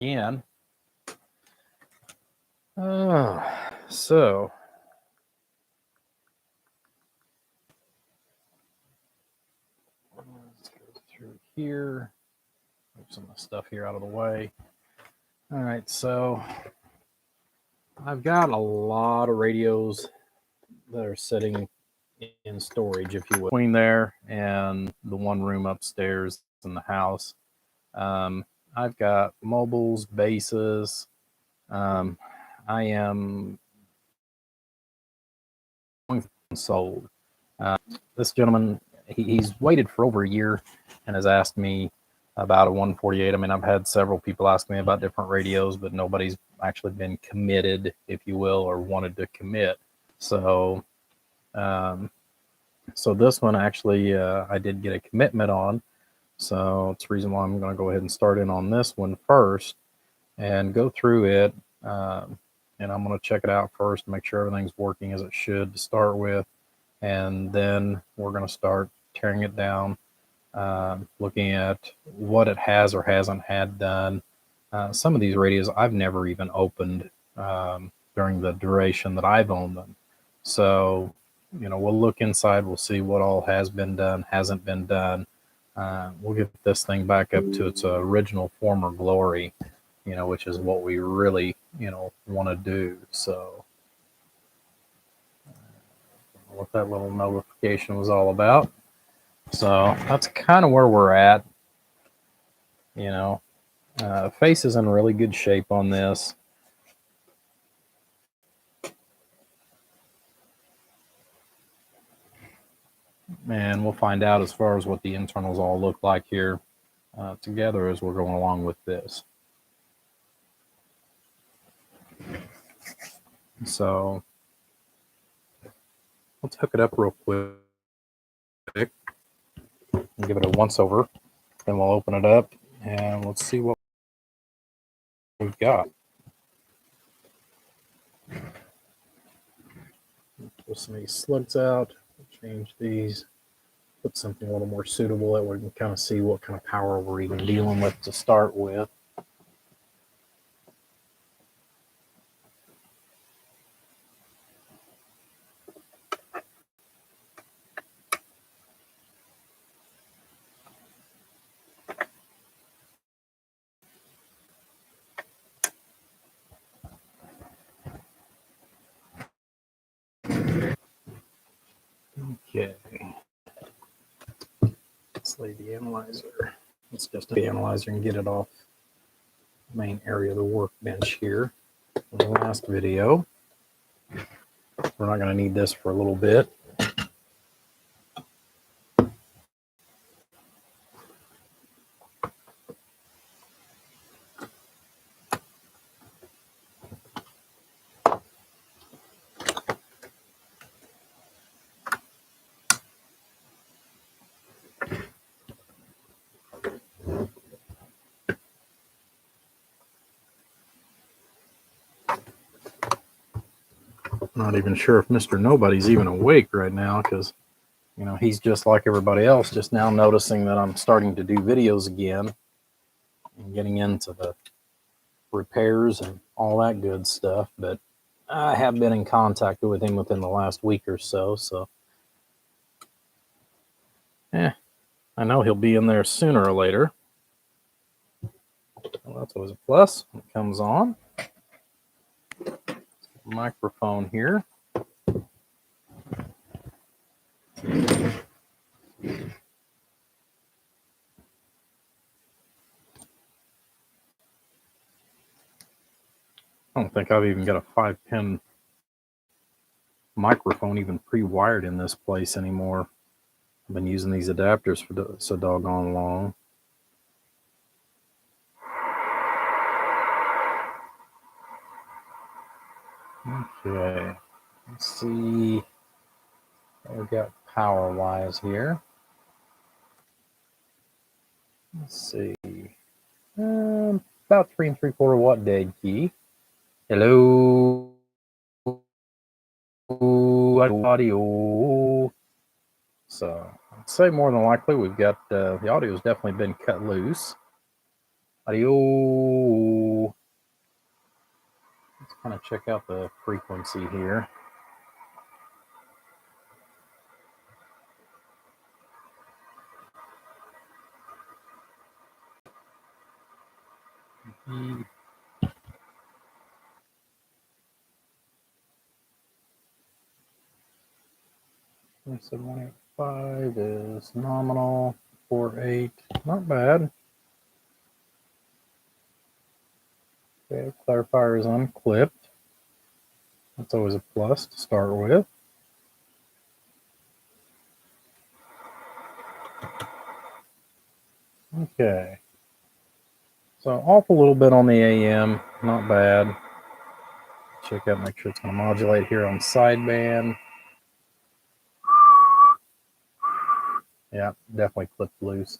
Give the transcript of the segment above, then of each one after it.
again. So let's go through here. Move some of the stuff here out of the way. All right, so I've got a lot of radios that are sitting in storage, if you will, between there and the one room upstairs in the house. I've got mobiles, bases. I am sold. This gentleman, he's waited for over a year and has asked me about a 148. I mean, I've had several people ask me about different radios, but nobody's actually been committed, if you will, or wanted to commit. So, so this one actually, I did get a commitment on. So it's the reason why I'm going to go ahead and start in on this one first and go through it. And I'm going to check it out first, make sure everything's working as it should to start with. And then we're going to start tearing it down, looking at what it has or hasn't had done. Some of these radios I've never even opened during the duration that I've owned them. So, you know, we'll look inside, we'll see what all has been done, hasn't been done. We'll get this thing back up to its original former glory, you know, which is what we really, you know, want to do. So what that little notification was all about. So that's kind of where we're at. You know, face is in really good shape on this. And we'll find out as far as what the internals all look like here together as we're going along with this. So let's hook it up real quick and give it a once over. Then we'll open it up and let's see what we've got. Pull some of these slugs out, change these, put something a little more suitable that we can kind of see what kind of power we're even dealing with to start with. Okay. Let's lay the analyzer. Let's just the analyzer and get it off the main area of the workbench here. In the last video, we're not going to need this for a little bit. Not even sure if Mr. Nobody's even awake right now because, you know, he's just like everybody else, just now noticing that I'm starting to do videos again and getting into the repairs and all that good stuff. But I have been in contact with him within the last week or so. So, I know he'll be in there sooner or later. Well, that's always a plus when it comes on. Microphone here. I don't think I've even got a 5-pin microphone even pre-wired in this place anymore. I've been using these adapters for so doggone long. Okay, let's see what we got power-wise here. Let's see, about 3 3/4 watt dead key. Hello, audio. So I'd say more than likely we've got the audio has definitely been cut loose. Audio. kind of check out the frequency here. Mm. 7185 is nominal. 48, not bad. Okay, clarifier is unclipped. That's always a plus to start with. Okay. So off a little bit on the AM, not bad. Check out, make sure it's going to modulate here on sideband. Yeah, definitely clipped loose.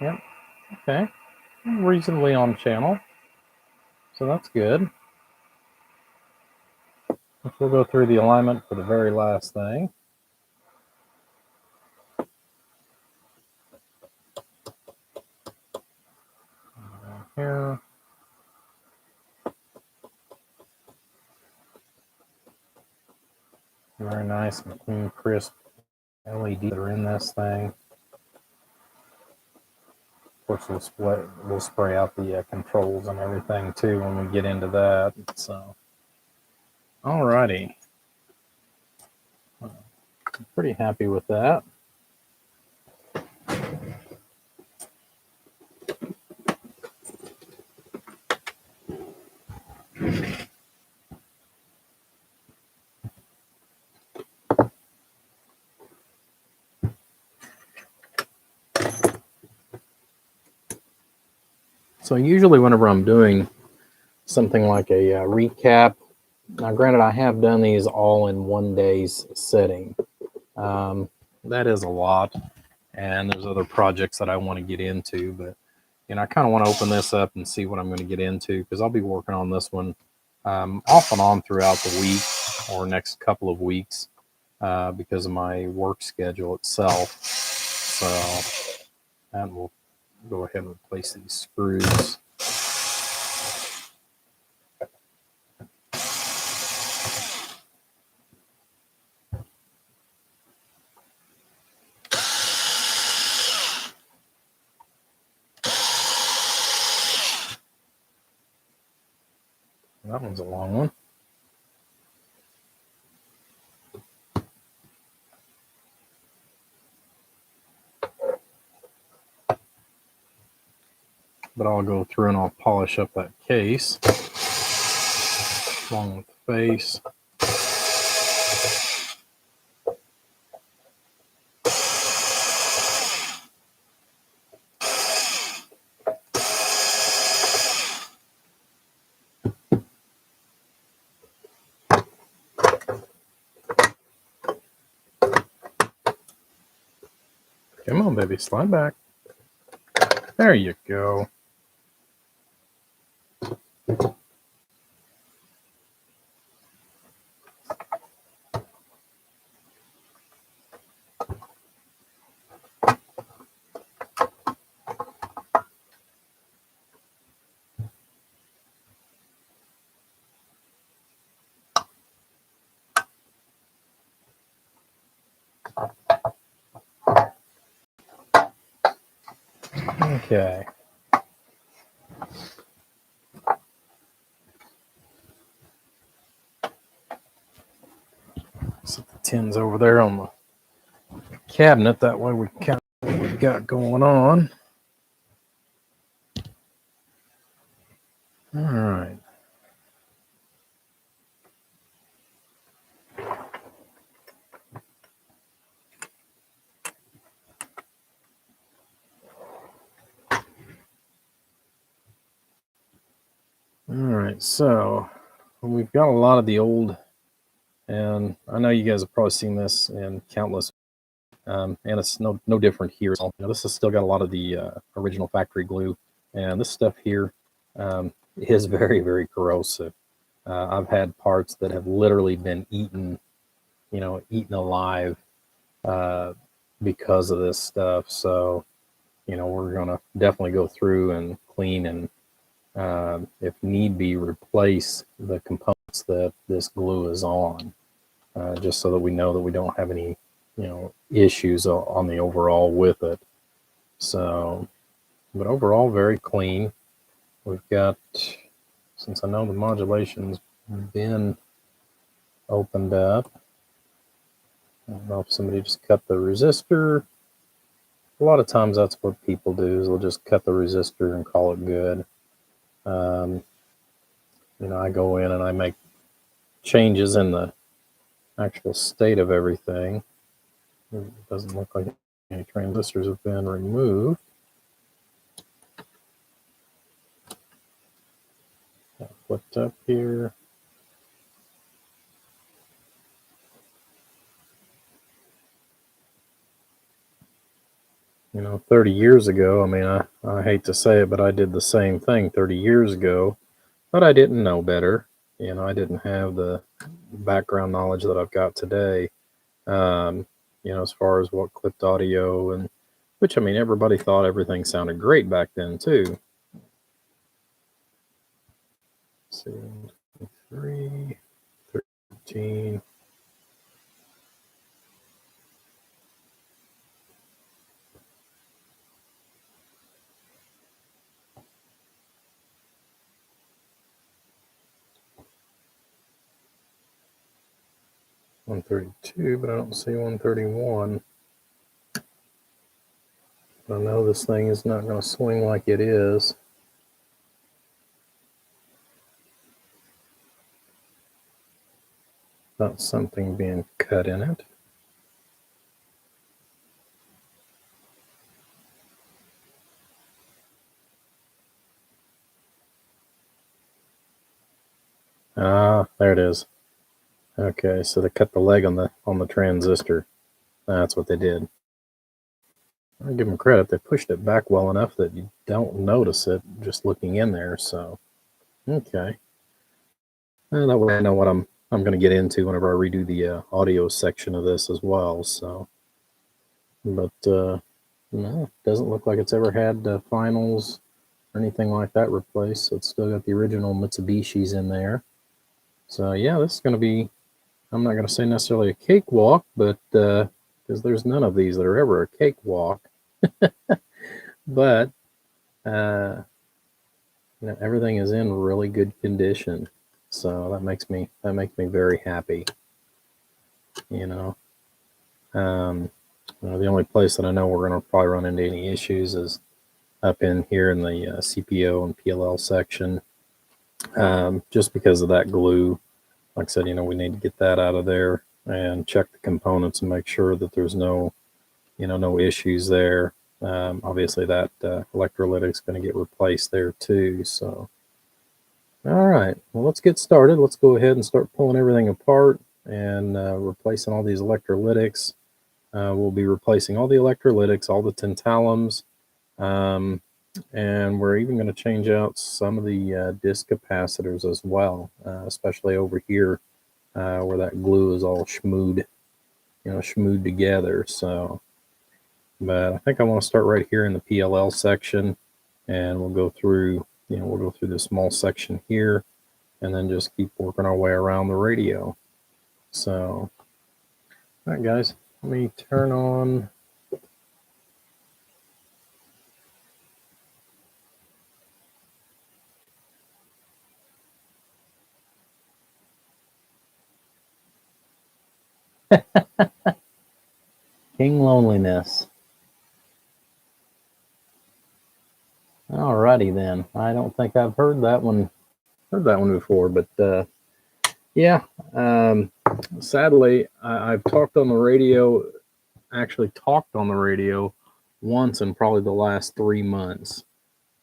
Yep, okay. Reasonably on channel. So that's good. We'll go through the alignment for the very last thing. Here. Very nice and clean, crisp LED that are in this thing. Of course, we'll spray out the controls and everything too when we get into that. So, alrighty. I'm pretty happy with that. So usually whenever I'm doing something like a recap, now granted I have done these all in one day's setting. That is a lot, and there's other projects that I want to get into, but I kind of want to open this up and see what I'm going to get into, because I'll be working on this one off and on throughout the week or next couple of weeks because of my work schedule itself. So, and we'll go ahead and replace these screws. That one's a long one. But I'll go through and I'll polish up that case along with the face. Come on, baby, slide back. There you go. Okay. Set the tins over there on the cabinet. That way we count what we've got going on. All right. All right. So we've got a lot of the old, and I know you guys have probably seen this in countless, and it's no different here. This has still got a lot of the original factory glue, and this stuff here is very, very corrosive. I've had parts that have literally been eaten alive because of this stuff. So, we're going to definitely go through and clean and, if need be, replace the components that this glue is on, just so that we know that we don't have any, issues on the overall with it. So, but overall, very clean. We've got, since I know the modulation's been opened up, I don't know if somebody just cut the resistor. A lot of times that's what people do, is they'll just cut the resistor and call it good. I go in and I make changes in the actual state of everything. It doesn't look like any transistors have been removed. Flipped up here. 30 years ago, I mean, I hate to say it, but I did the same thing 30 years ago, but I didn't know better. I didn't have the background knowledge that I've got today, as far as what clipped audio, and which, I mean, everybody thought everything sounded great back then too. Let's see, 3, 13. $132, but I don't see $131. I know this thing is not going to swing like it is. Not something being cut in it. Ah, there it is. Okay, so they cut the leg on the transistor. That's what they did. I give them credit. They pushed it back well enough that you don't notice it just looking in there. So, okay. And that way I know what I'm going to get into whenever I redo the audio section of this as well. So, but no, doesn't look like it's ever had finals or anything like that replaced. So it's still got the original Mitsubishis in there. So yeah, this is going to be, I'm not going to say necessarily a cakewalk, but because there's none of these that are ever a cakewalk. But everything is in really good condition, so that makes me very happy. The only place that I know we're going to probably run into any issues is up in here in the CPO and PLL section, just because of that glue. Like I said, we need to get that out of there and check the components and make sure that there's no issues there. Obviously that electrolytic's going to get replaced there too. So, all right, well, let's get started. Let's go ahead and start pulling everything apart and replacing all these electrolytics. We'll be replacing all the electrolytics, all the tantalums, and we're even going to change out some of the disc capacitors as well, especially over here where that glue is all schmooed together. So, but I think I want to start right here in the PLL section, and we'll go through, the small section here, and then just keep working our way around the radio. So, all right, guys, let me turn on. King Loneliness. Alrighty then. I don't think I've heard that one before, but yeah. Sadly, I've talked on the radio once in probably the last 3 months.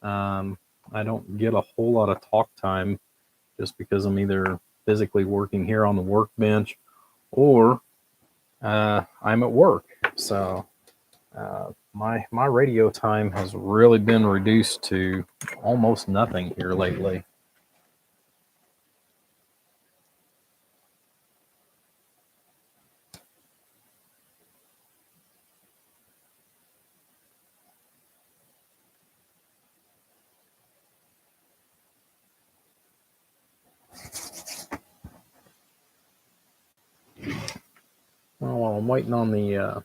I don't get a whole lot of talk time just because I'm either physically working here on the workbench or I'm at work. So my radio time has really been reduced to almost nothing here lately. Well, while I'm waiting on the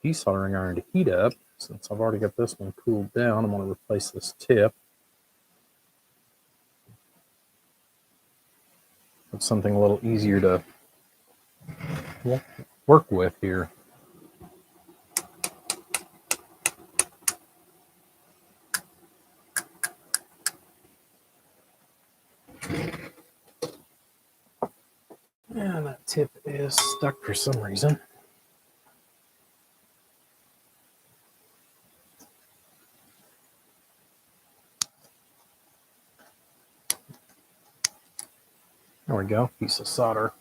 desoldering iron to heat up, since I've already got this one cooled down, I'm going to replace this tip with something a little easier to work with here. And that tip is stuck for some reason. There we go, piece of solder.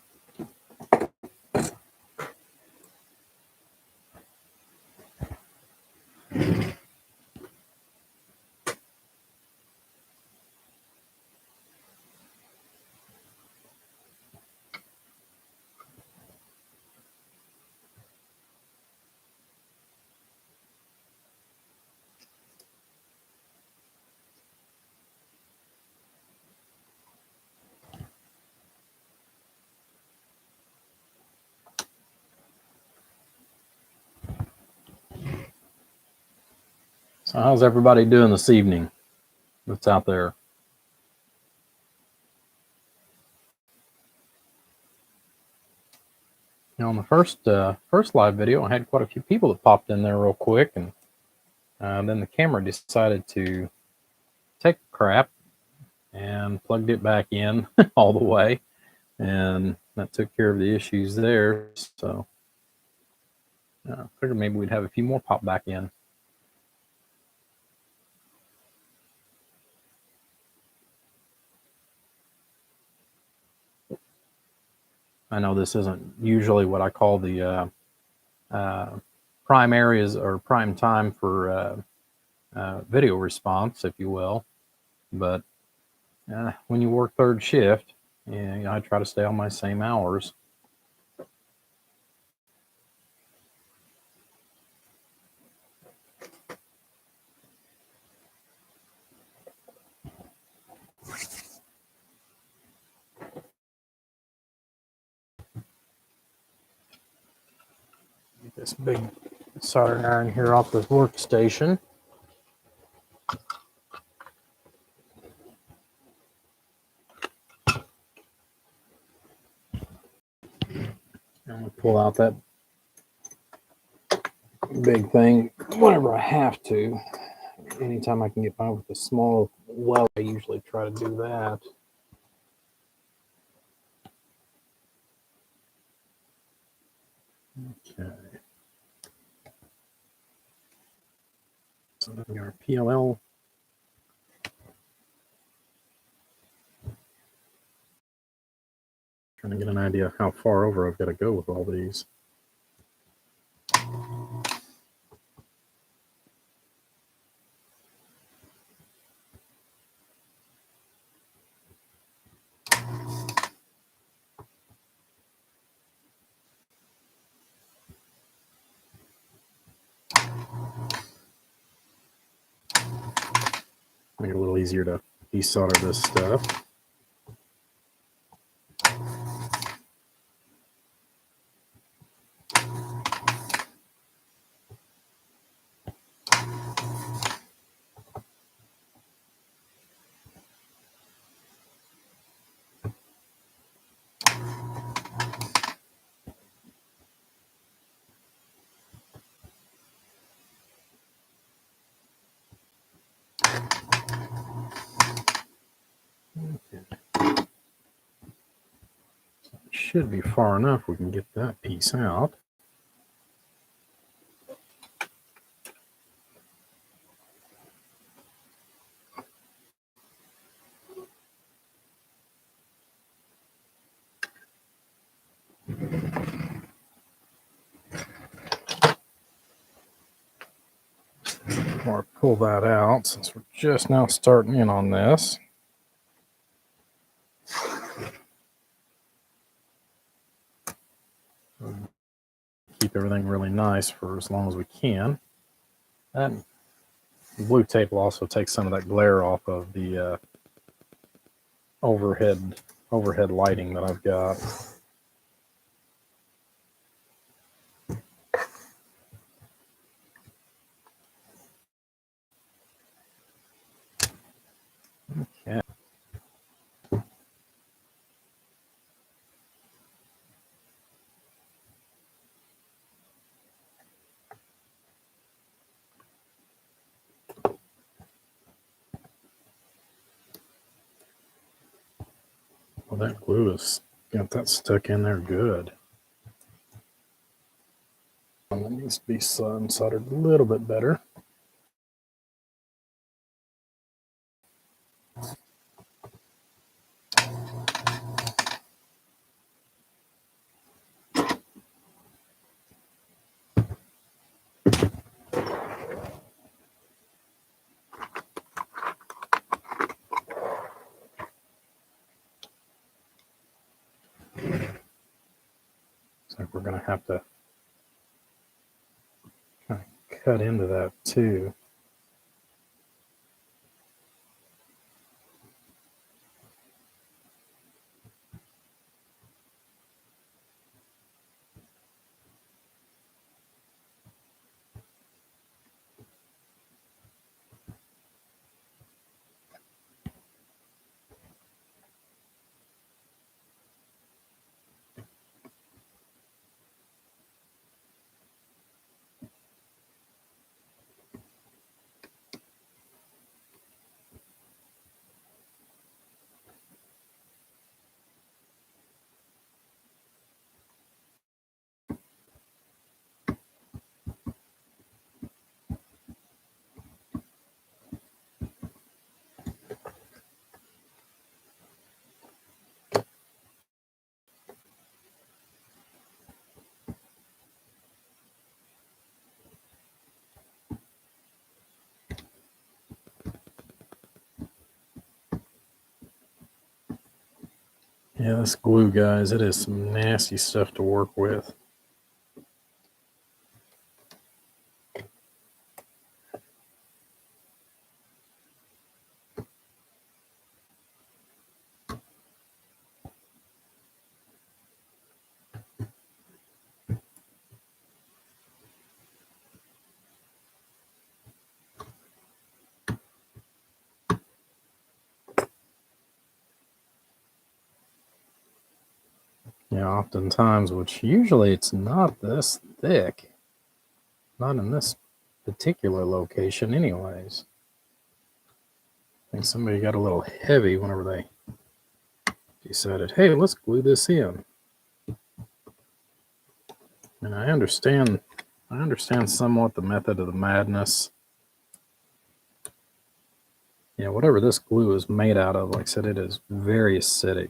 So how's everybody doing this evening that's out there? You know, on the first live video, I had quite a few people that popped in there real quick, and then the camera decided to take a crap and plugged it back in all the way, and that took care of the issues there. So I figured maybe we'd have a few more pop back in. I know this isn't usually what I call the prime areas or prime time for video response, if you will, but when you work third shift, yeah, you know, I try to stay on my same hours. Get this big soldering iron here off the workstation. I'm gonna pull out that big thing whenever I have to. Anytime I can get by with a small weld, I usually try to do that. Okay. So then we got our PLL. Trying to get an idea of how far over I've got to go with all these. Make it a little easier to desolder this stuff. Okay. So it should be far enough we can get that piece out. Or pull that out since we're just now starting in on this. Keep everything really nice for as long as we can. And blue tape will also take some of that glare off of the overhead lighting that I've got. Well, that glue has got that stuck in there good. And it needs to be soldered a little bit better. Looks like we're going to have to kind of cut into that too. Yeah, this glue, guys, it is some nasty stuff to work with. Yeah, oftentimes, which usually it's not this thick, not in this particular location anyways. I think somebody got a little heavy whenever they decided, hey, let's glue this in. And I understand somewhat the method of the madness. Yeah, whatever this glue is made out of, like I said, it is very acidic.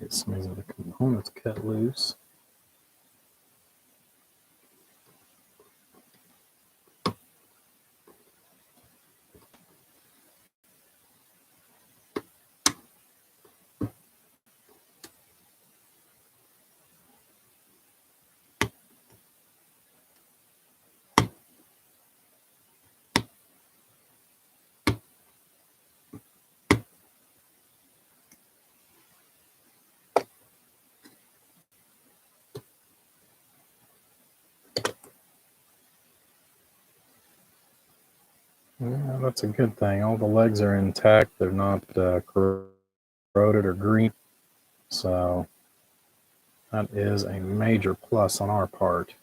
Get some of these other components cut loose. Yeah, that's a good thing. All the legs are intact. They're not corroded or green. So that is a major plus on our part.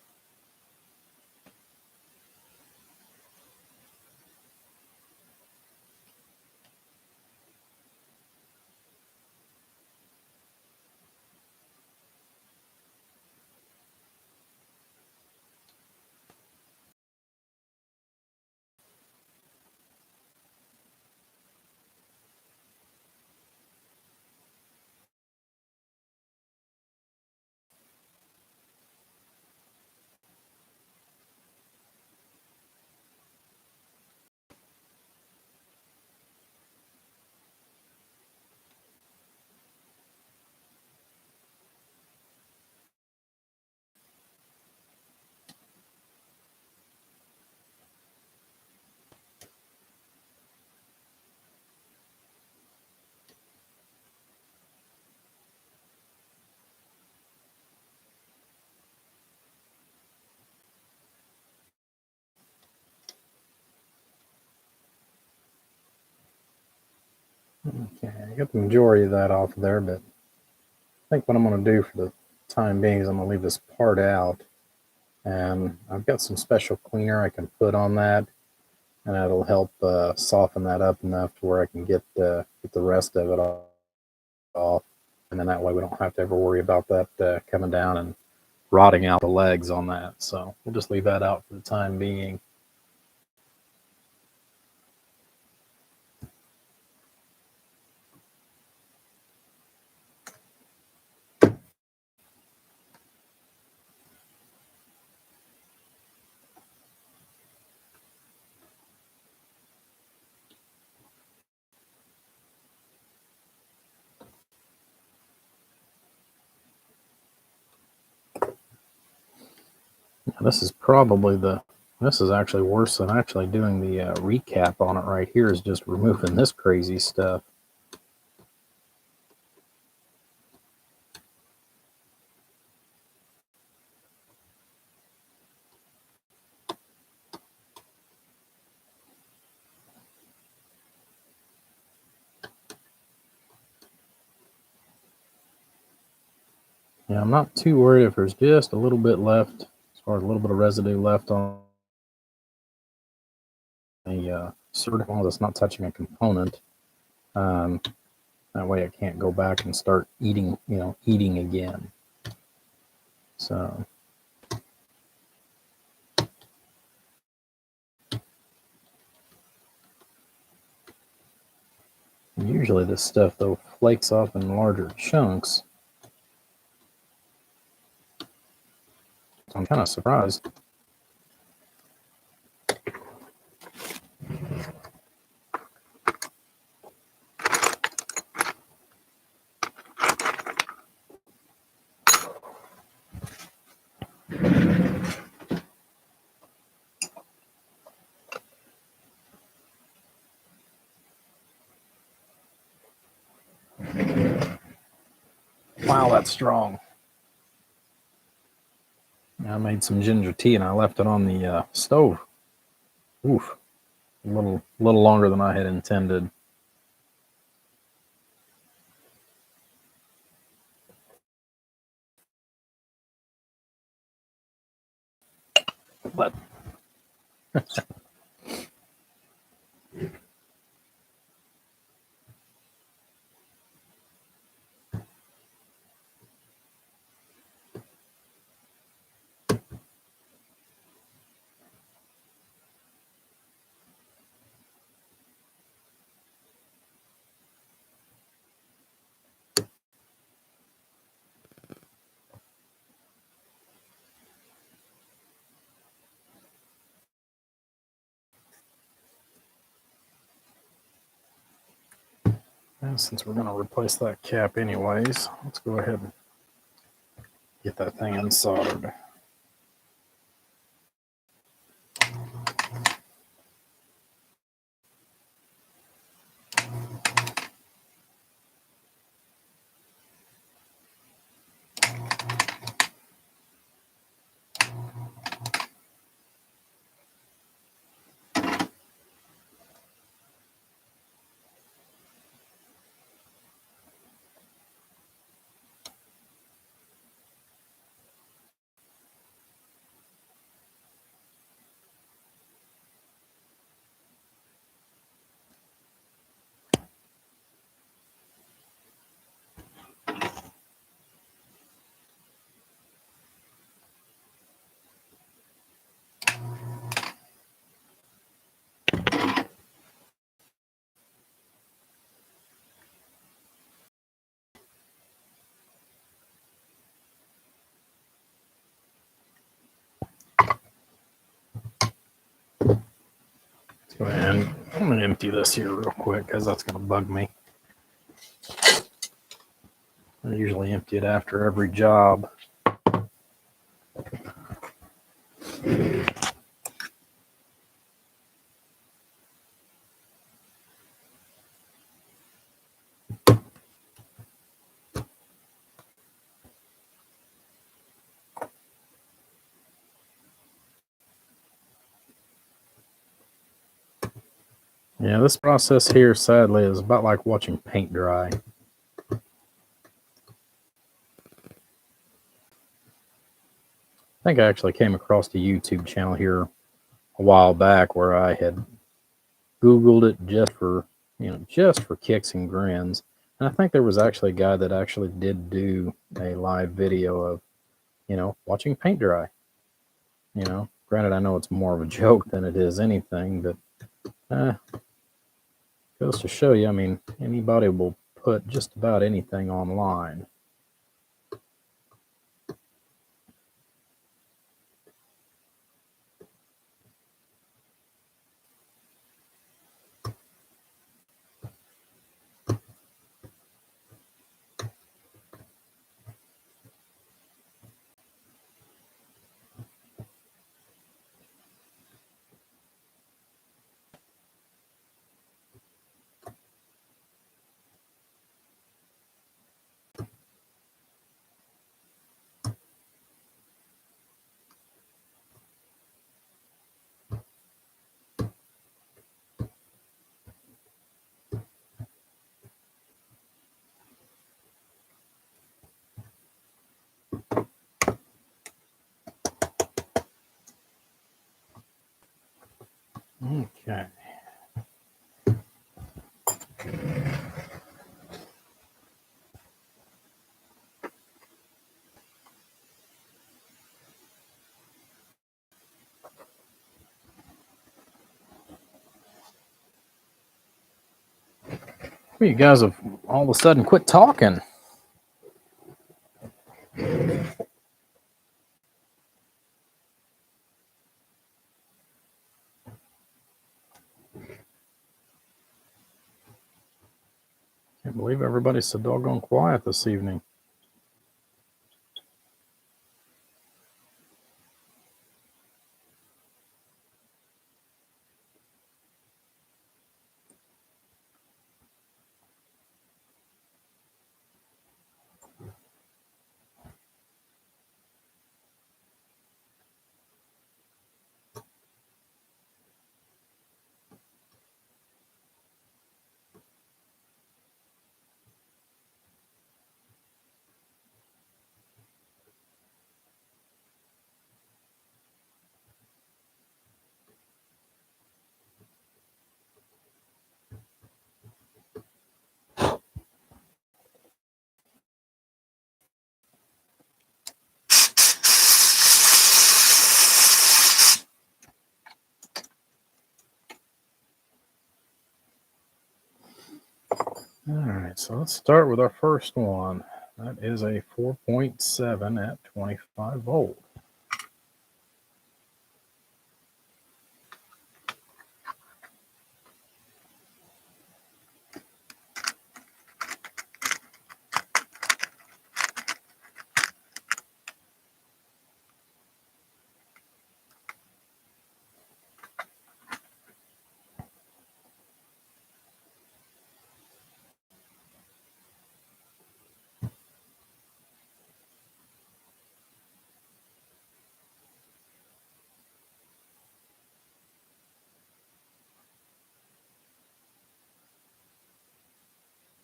Okay, I got the majority of that off of there, but I think what I'm going to do for the time being is I'm going to leave this part out, and I've got some special cleaner I can put on that, and that'll help soften that up enough to where I can get the rest of it off, and then that way we don't have to ever worry about that coming down and rotting out the legs on that. So we'll just leave that out for the time being. This is probably this is actually worse than actually doing the recap on it right here, is just removing this crazy stuff. Yeah, I'm not too worried if there's just a little bit left, as far as a little bit of residue left on the certical that's not touching a component. Um, that way I can't go back and start eating again. So usually this stuff though flakes off in larger chunks. So I'm kind of surprised. Wow, that's strong. I made some ginger tea and I left it on the stove. Oof, a little longer than I had intended. But since we're going to replace that cap anyways, let's go ahead and get that thing unsoldered. Let's go ahead and I'm going to empty this here real quick because that's going to bug me. I usually empty it after every job. Yeah, this process here, sadly, is about like watching paint dry. I think I actually came across a YouTube channel here a while back where I had Googled it just for kicks and grins. And I think there was actually a guy that actually did do a live video of, watching paint dry. Granted, I know it's more of a joke than it is anything, but goes to show you, I mean, anybody will put just about anything online. Okay. Well, you guys have all of a sudden quit talking. Can't believe everybody's so doggone quiet this evening. All right, so let's start with our first one. That is a 4.7 at 25 volt.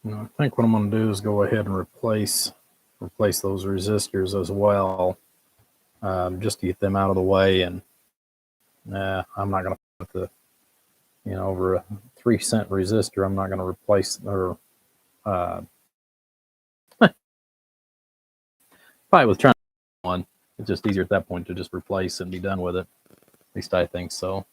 Now, I think what I'm going to do is go ahead and replace those resistors as well, just to get them out of the way. And I'm not going to put over a 3 cent resistor. I'm not going to replace or probably with trying one. It's just easier at that point to just replace and be done with it. At least I think so.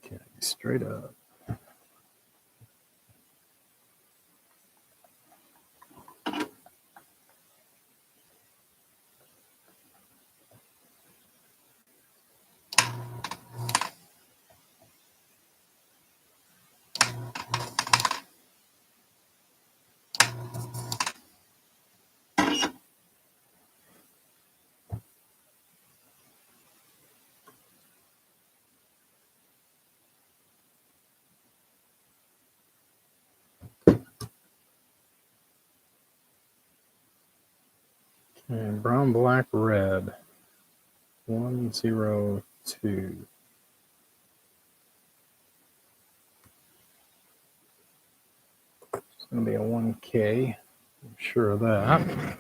Okay, straight up. And brown, black, red. 102. It's going to be a 1K. I'm sure of that.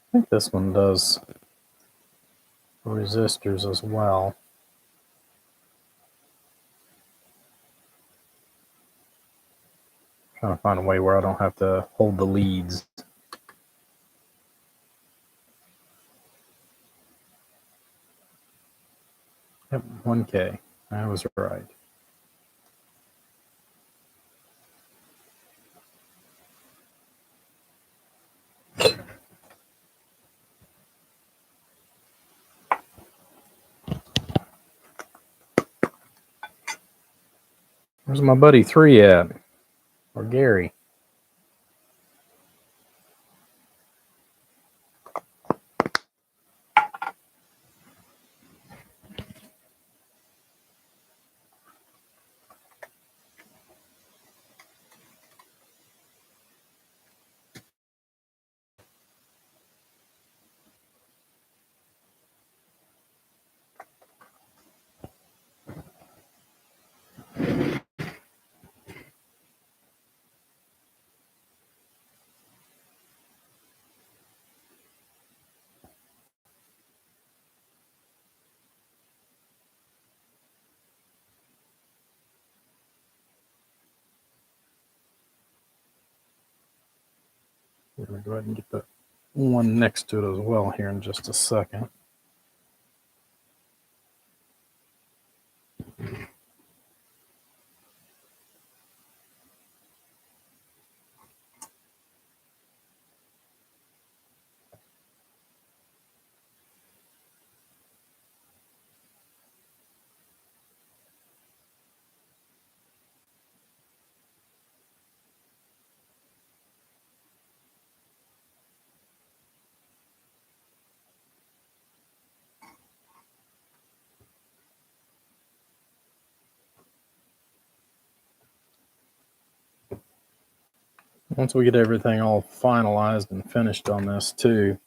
I think this one does resistors as well. Trying to find a way where I don't have to hold the leads. Yep, 1K. I was right. Where's my buddy 3 at? Or Gary? We're going to go ahead and get the one next to it as well here in just a second. Once we get everything all finalized and finished on this too,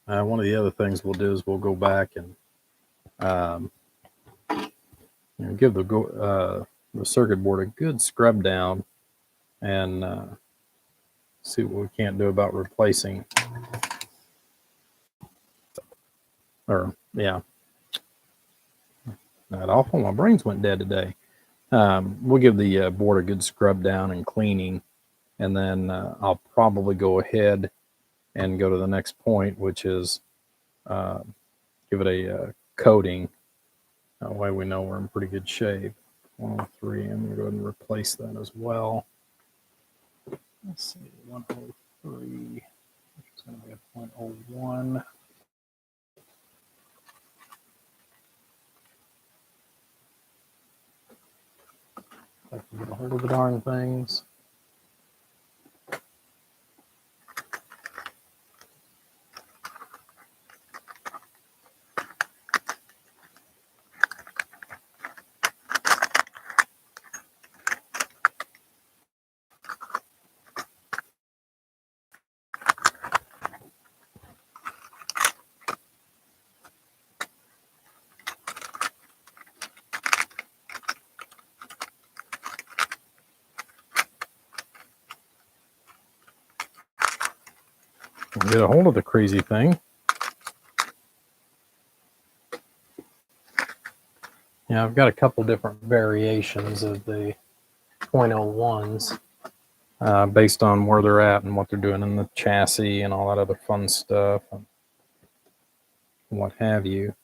one of the other things we'll do is we'll go back and give the circuit board a good scrub down and see what we can't do about replacing. That awful. My brains went dead today. We'll give the board a good scrub down and cleaning, and then I'll probably go ahead and go to the next point, which is give it a coating. That way we know we're in pretty good shape. 103, I'm going to go ahead and replace that as well. Let's see, 103, which is going to be a 0.01. I can get a hold of the darn things. get a hold of the crazy thing. Yeah, I've got a couple different variations of the .01s based on where they're at and what they're doing in the chassis and all that other fun stuff and what have you.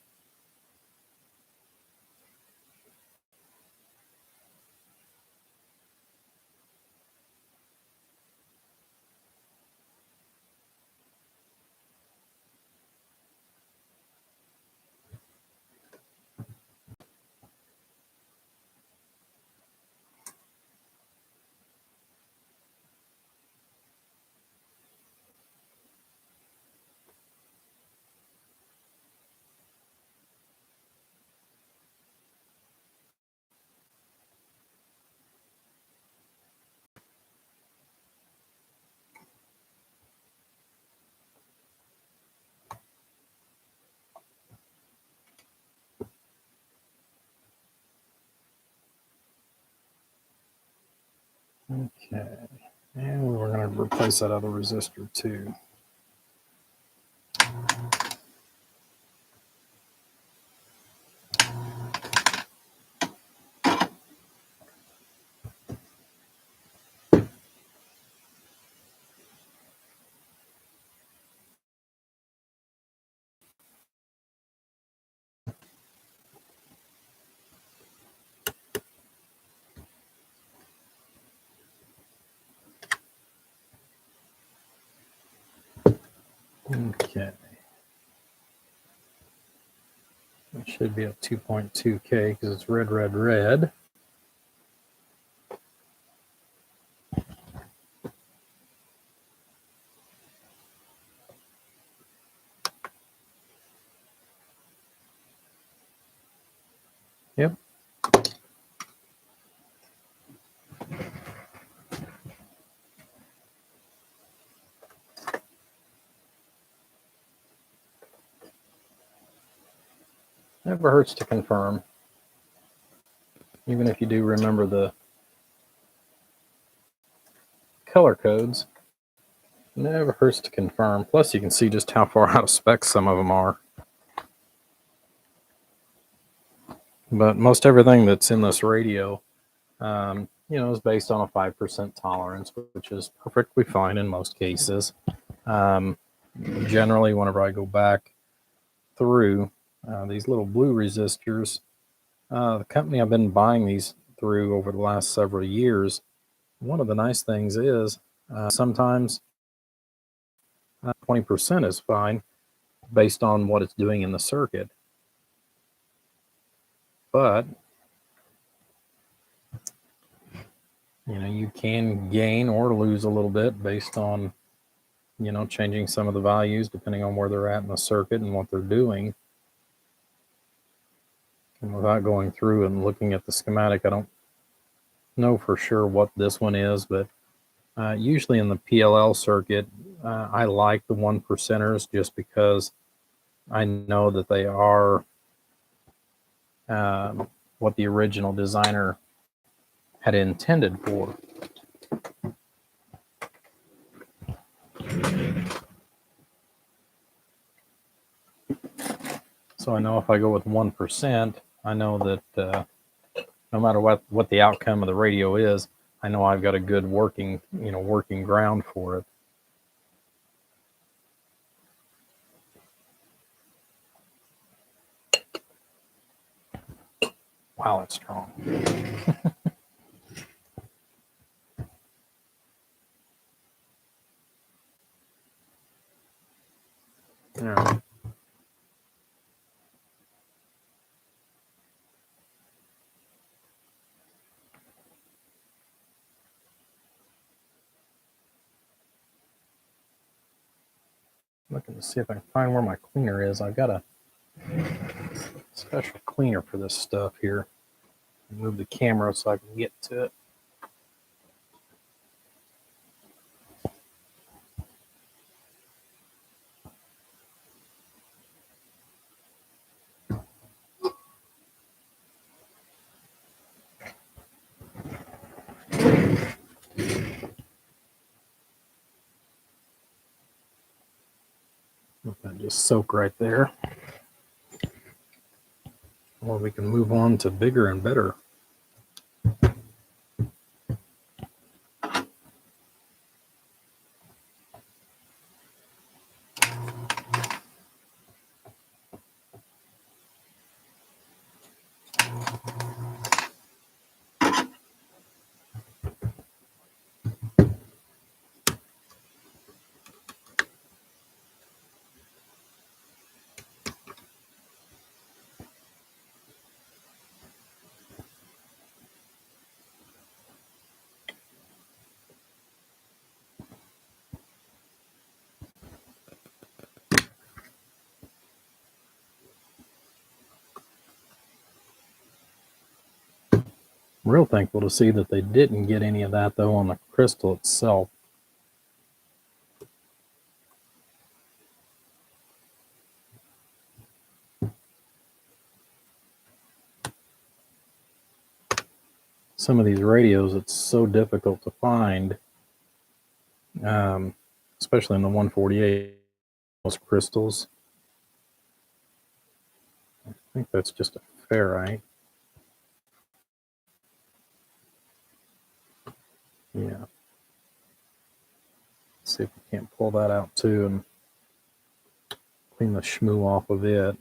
Okay, and we're going to replace that other resistor too. Okay. It should be a 2.2K because it's red, red, red. Yep. Never hurts to confirm. Even if you do remember the color codes, never hurts to confirm. Plus, you can see just how far out of spec some of them are. But most everything that's in this radio, is based on a 5% tolerance, which is perfectly fine in most cases. Generally, whenever I go back through these little blue resistors, the company I've been buying these through over the last several years, one of the nice things is sometimes 20% is fine based on what it's doing in the circuit. But you can gain or lose a little bit based on changing some of the values depending on where they're at in the circuit and what they're doing. And without going through and looking at the schematic, I don't know for sure what this one is, but usually in the PLL circuit, I like the 1%ers just because I know that they are what the original designer had intended for. So I know if I go with 1%, I know that no matter what the outcome of the radio is, I know I've got a good working ground for it. Wow, it's strong. All right. Looking to see if I can find where my cleaner is. I've got a special cleaner for this stuff here. Move the camera so I can get to it. just soak right there. Or we can move on to bigger and better. Real thankful to see that they didn't get any of that though on the crystal itself. Some of these radios, it's so difficult to find, especially in the 148, those crystals. I think that's just a ferrite. Yeah. Let's see if we can't pull that out too and clean the shmoo off of it.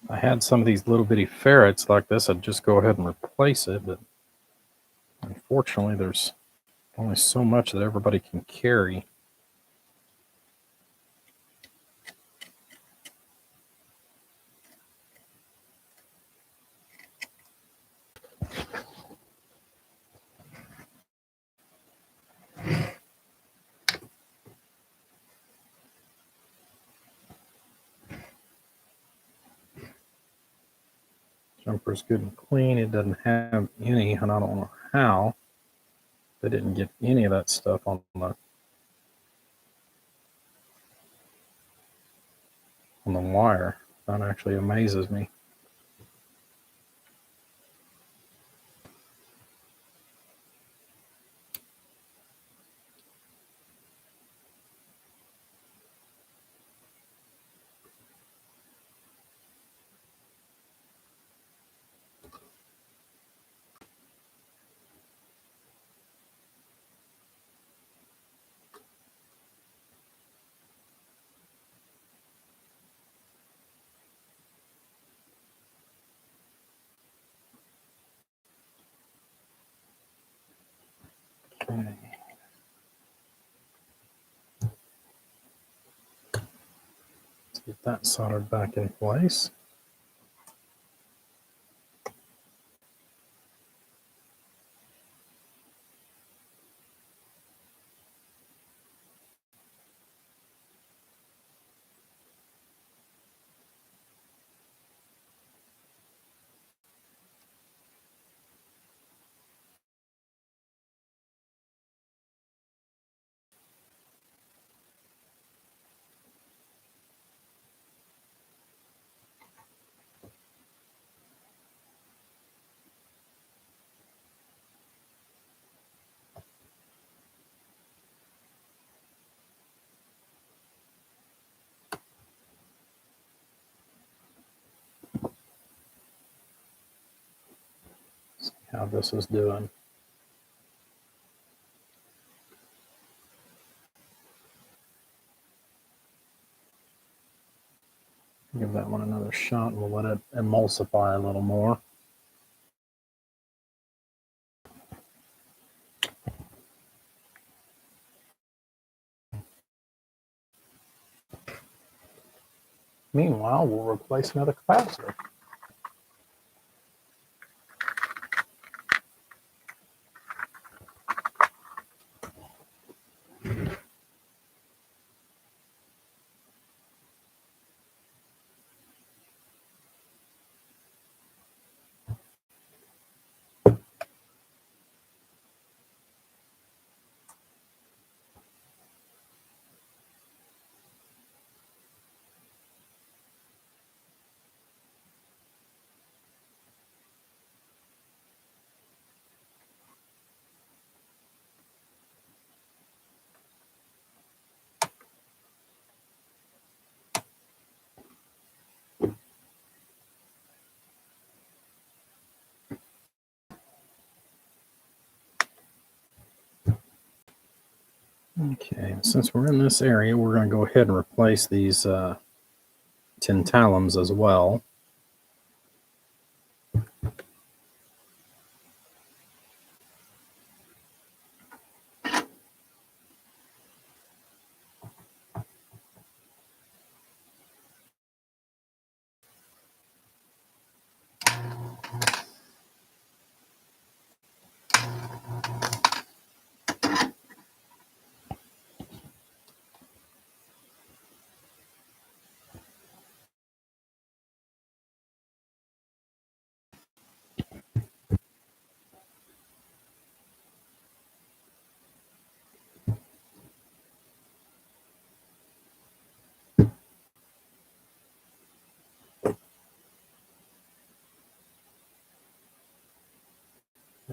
I had some of these little bitty ferrets like this, I'd just go ahead and replace it, but unfortunately there's only so much that everybody can carry. Jumper's good and clean. It doesn't have any, and I don't know how they didn't get any of that stuff on the wire. That actually amazes me. Okay. Let's get that soldered back in place. how this is doing. Give that one another shot and we'll let it emulsify a little more. Meanwhile, we'll replace another capacitor. Okay, since we're in this area, we're going to go ahead and replace these tantalums as well.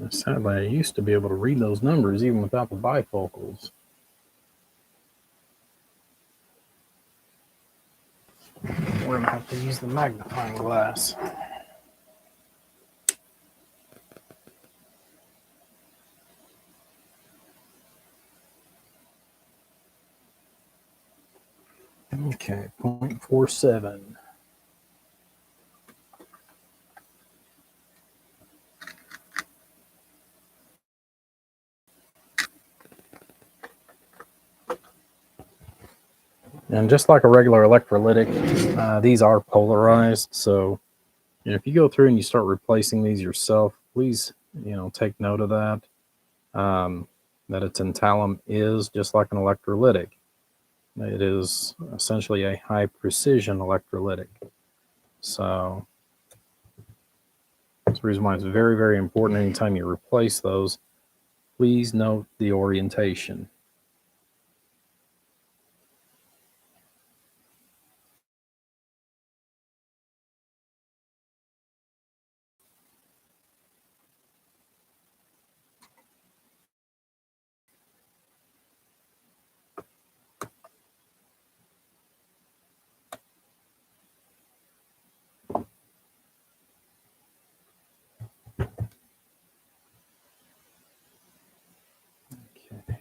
Sadly, I used to be able to read those numbers even without the bifocals. We're going to have to use the magnifying glass. Okay, 0.47. And just like a regular electrolytic, these are polarized. So if you go through and you start replacing these yourself, please, take note of that. That a tantalum is just like an electrolytic. It is essentially a high precision electrolytic. So that's the reason why it's very, very important anytime you replace those, please note the orientation. Okay.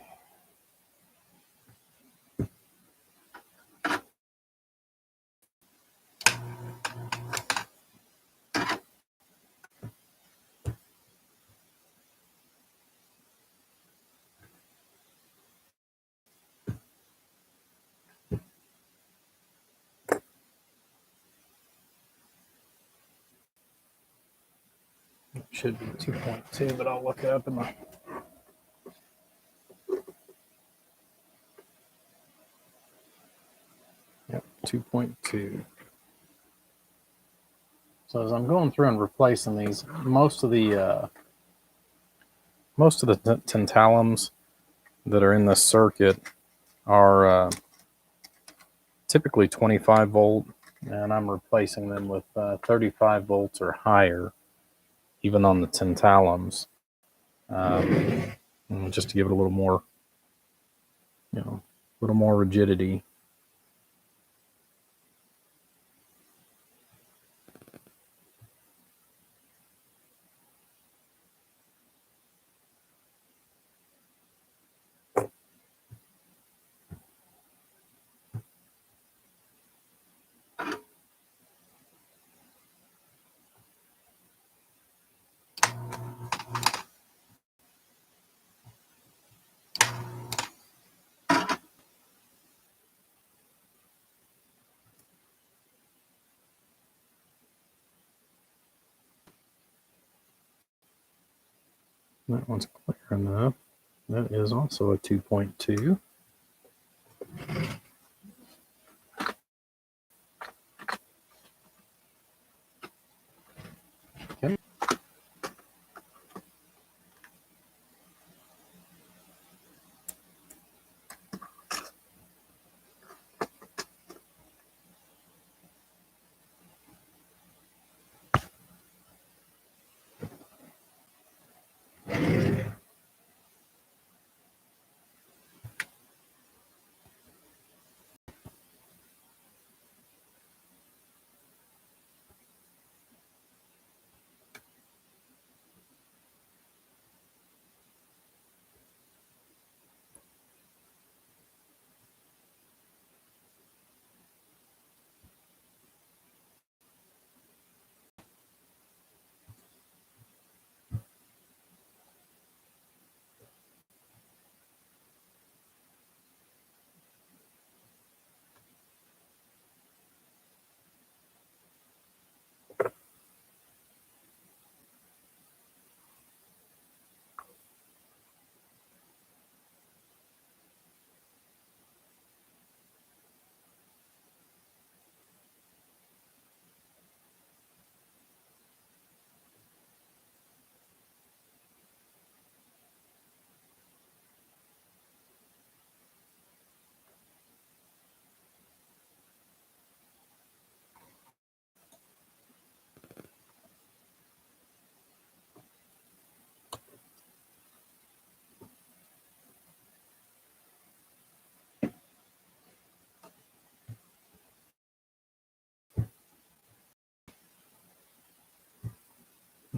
It should be 2.2, but I'll look it up in the. Yep, 2.2. So as I'm going through and replacing these, most of the tantalums that are in this circuit are typically 25 volt, and I'm replacing them with 35 volts or higher, even on the tantalums, just to give it a little more, a little more rigidity. That one's clear enough. That is also a 2.2. Okay.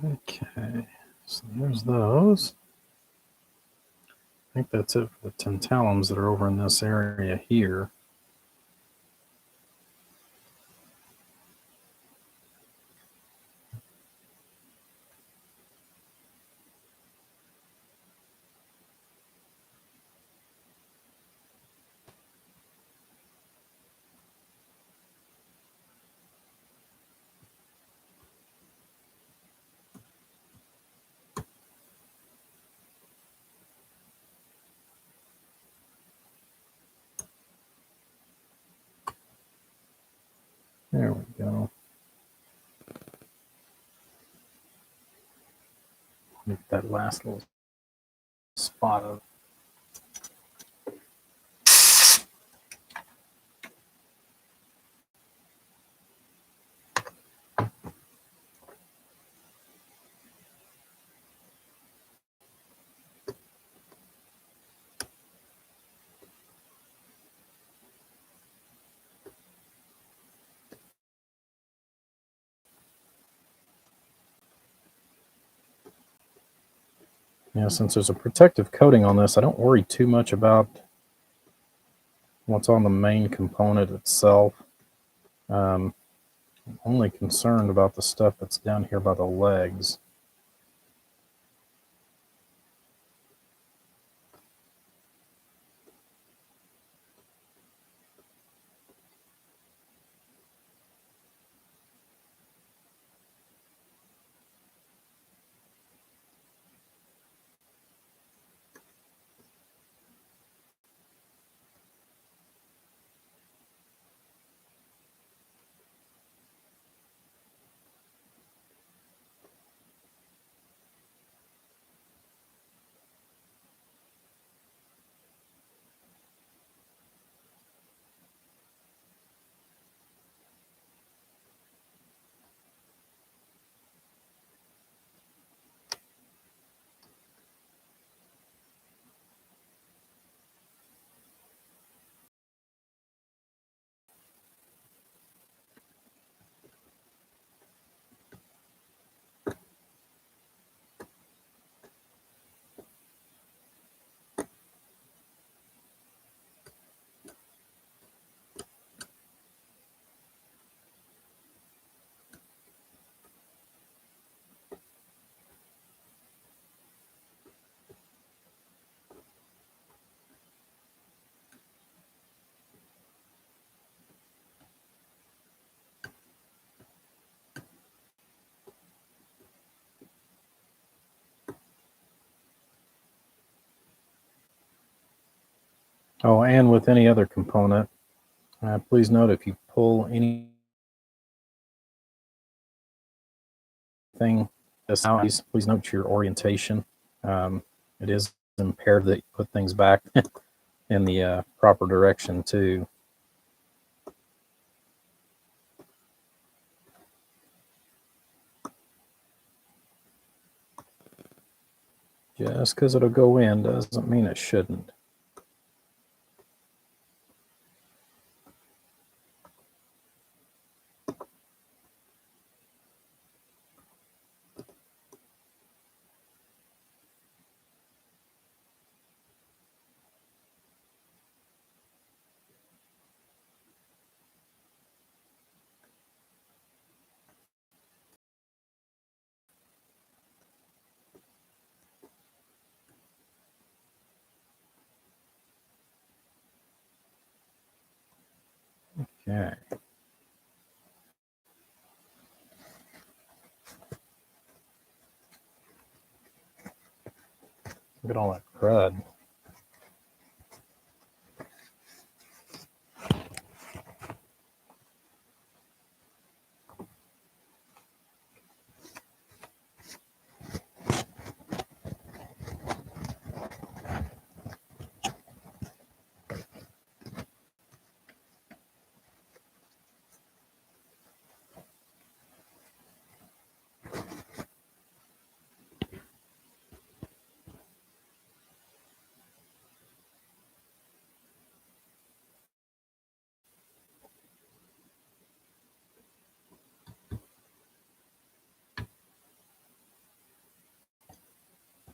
Okay, so there's those. I think that's it for the tantalums that are over in this area here. There we go. Get that last little spot of. Yeah, since there's a protective coating on this, I don't worry too much about what's on the main component itself. I'm only concerned about the stuff that's down here by the legs. Oh, and with any other component, please note if you pull anything this out, please note your orientation. It is imperative that you put things back in the proper direction too. Just because it'll go in doesn't mean it shouldn't. Okay. Look at all that crud.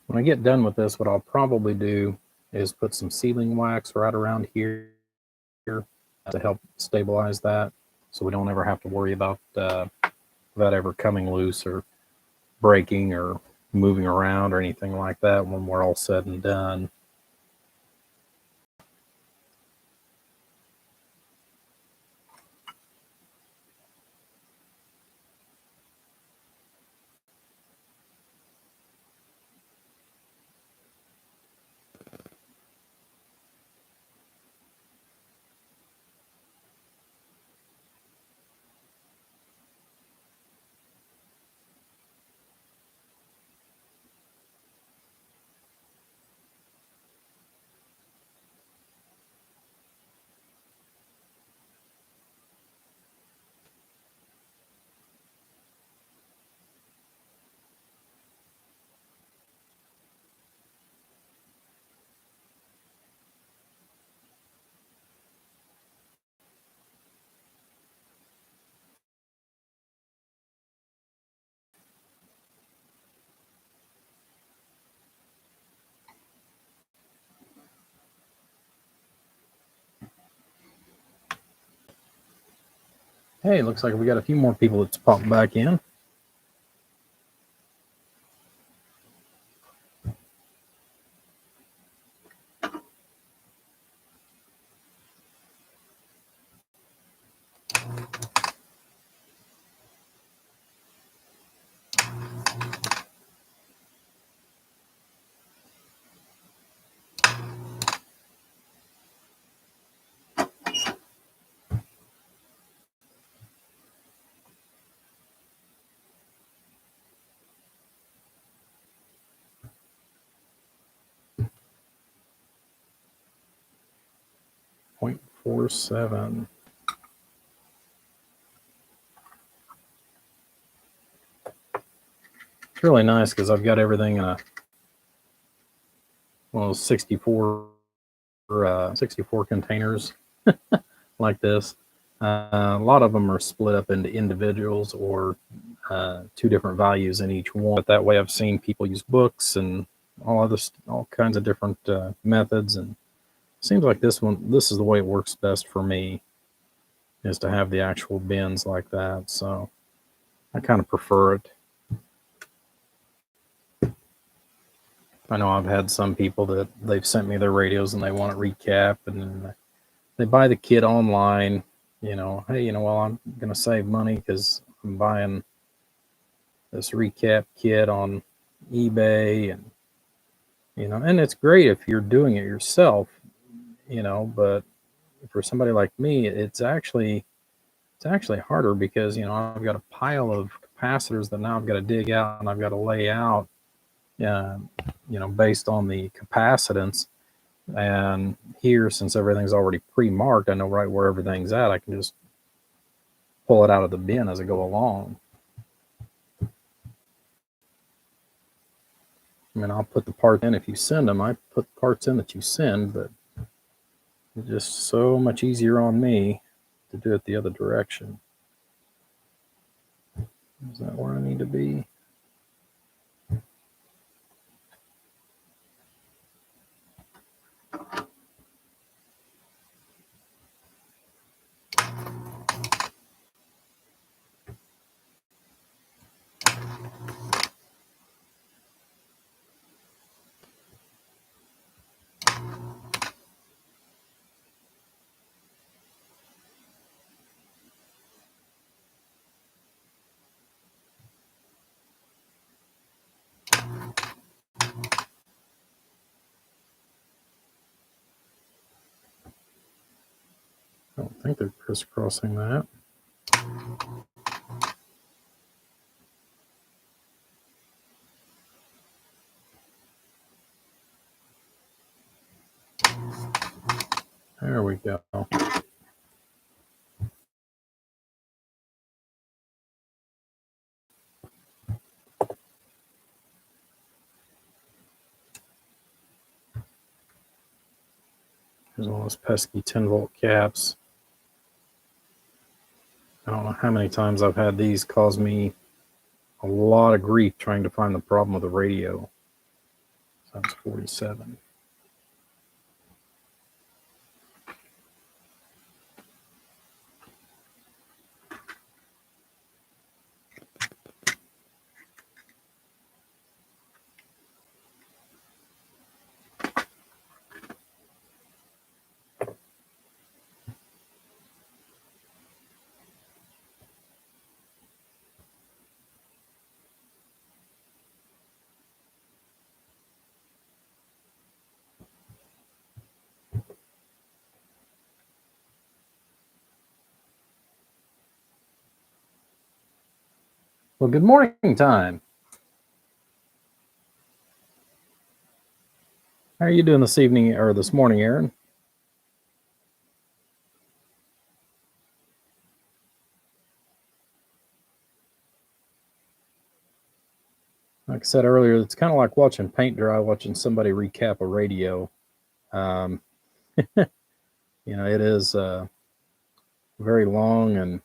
When I get done with this, what I'll probably do is put some sealing wax right around here to help stabilize that, so we don't ever have to worry about that ever coming loose or breaking or moving around or anything like that when we're all said and done. Hey, looks like we got a few more people that's popped back in. .47. It's really nice because I've got everything in one of those 64 containers like this. A lot of them are split up into individuals or two different values in each one. But that way, I've seen people use books and all kinds of different methods, and it seems like this is the way it works best for me, is to have the actual bins like that. So I kind of prefer it. I know I've had some people that they've sent me their radios and they want to recap, and then they buy the kit online. Hey, well, I'm going to save money because I'm buying this recap kit on eBay, and and it's great if you're doing it yourself. but for somebody like me, it's actually harder because I've got a pile of capacitors that now I've got to dig out and I've got to lay out, uh, based on the capacitance. And here, since everything's already pre-marked, I know right where everything's at. I can just pull it out of the bin as I go along. I mean, I'll put the parts in if you send them. I put the parts in that you send, but it's just so much easier on me to do it the other direction. Is that where I need to be? I don't think they're crisscrossing that. There we go. There's all those pesky 10-volt caps. I don't know how many times I've had these cause me a lot of grief trying to find the problem with the radio. So that's 47. Well, good morning time. How are you doing this evening or this morning, Aaron? Like I said earlier, it's kind of like watching paint dry, watching somebody recap a radio. Um, it is a very long and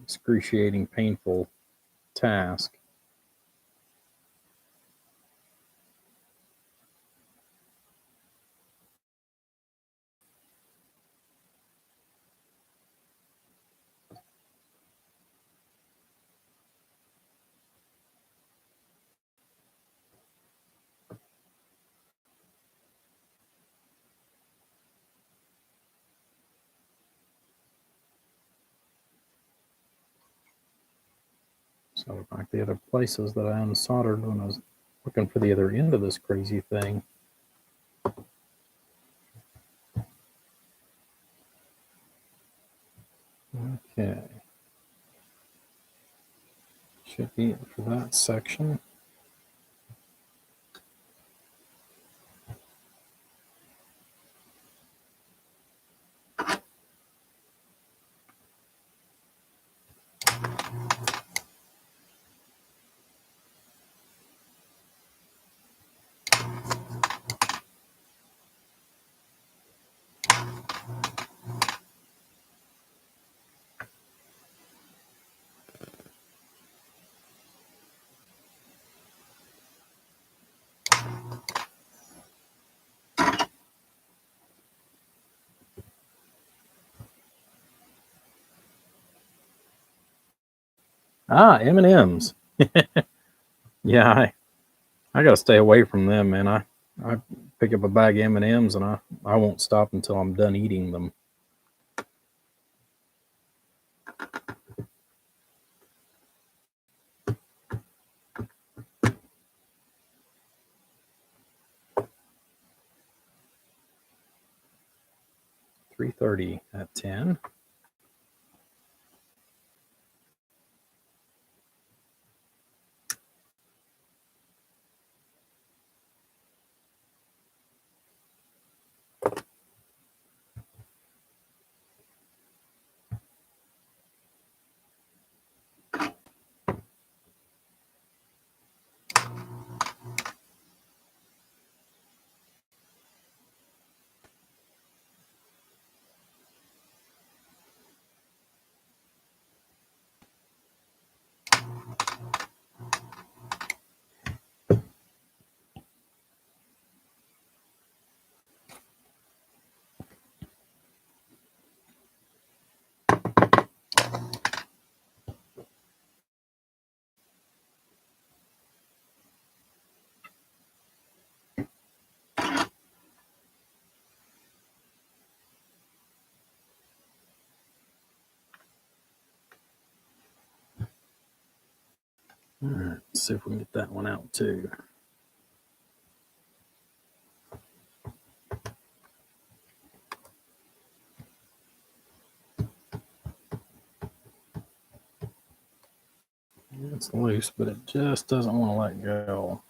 excruciating, painful task. So like the other places that I unsoldered when I was looking for the other end of this crazy thing. Okay. Should be it for that section. Ah, M&Ms. Yeah, I got to stay away from them, man. I pick up a bag of M&Ms and I won't stop until I'm done eating them. 3:30 at 10. All right, let's see if we can get that one out too. It's loose, but it just doesn't want to let go.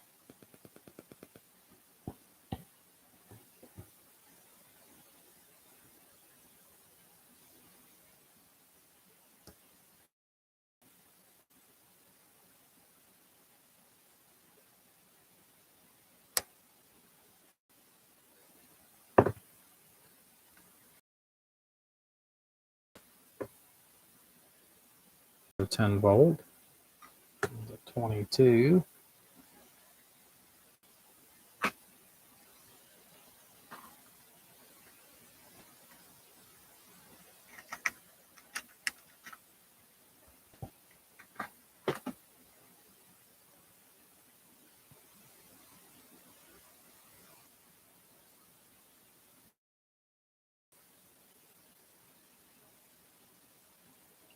The 10 volt, the 22.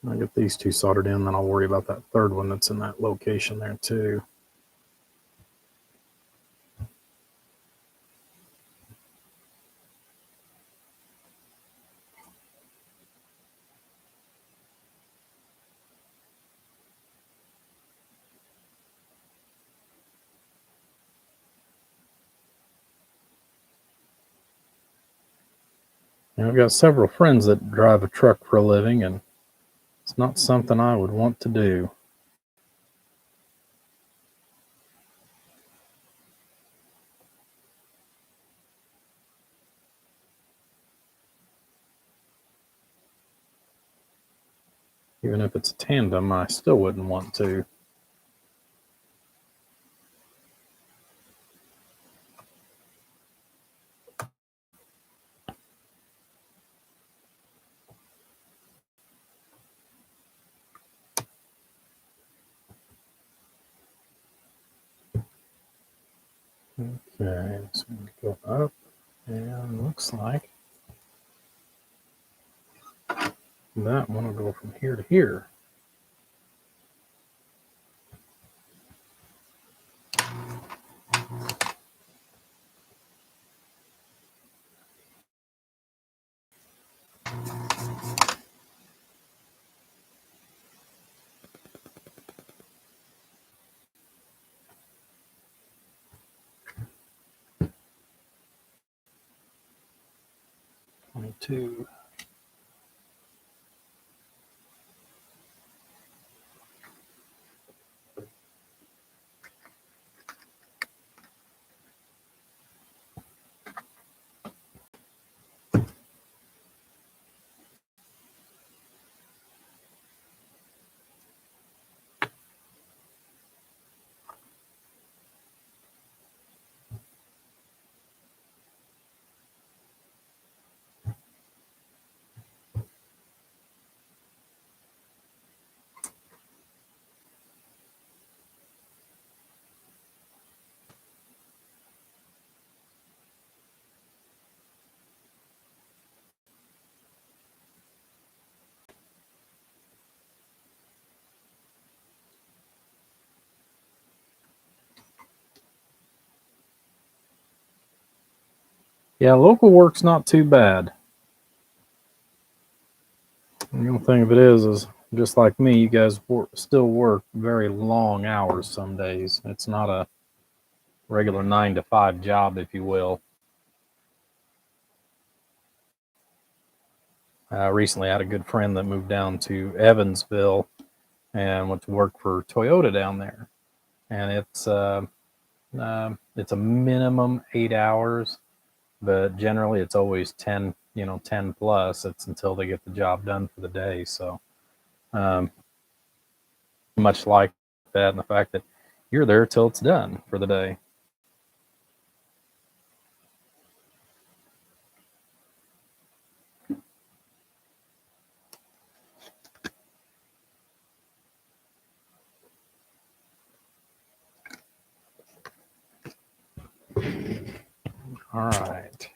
I'll get these two soldered in, then I'll worry about that third one that's in that location there too. And I've got several friends that drive a truck for a living, and it's not something I would want to do. Even if it's a tandem, I still wouldn't want to. Okay, so I'm going to go up, and looks like that one will go from here to here. Two. Yeah, local work's not too bad. The only thing of it is just like me, you guys still work very long hours some days. It's not a regular 9 to 5 job, if you will. Recently, I had a good friend that moved down to Evansville and went to work for Toyota down there, and it's a minimum 8 hours, but generally it's always 10, 10 plus. It's until they get the job done for the day. So um, much like that, and the fact that you're there till it's done for the day. All right.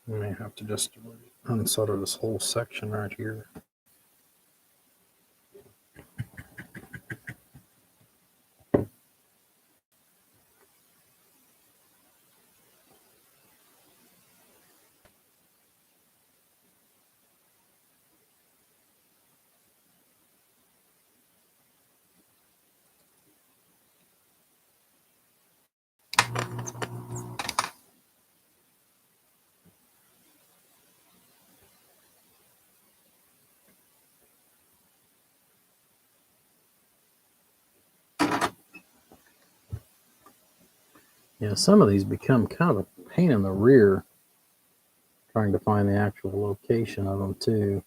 I may have to just unsolder this whole section right here. Yeah, some of these become kind of a pain in the rear trying to find the actual location of them too.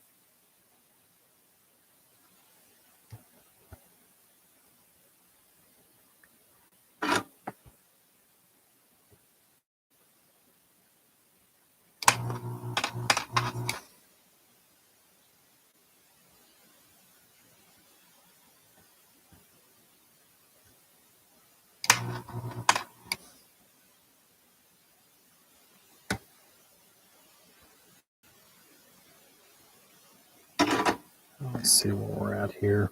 Let's see where we're at here.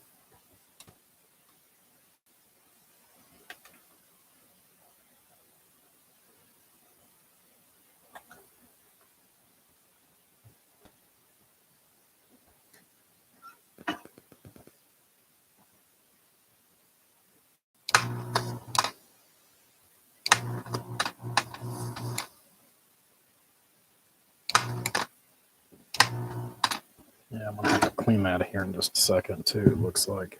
Yeah, I'm gonna have to clean that here in just a second too, it looks like.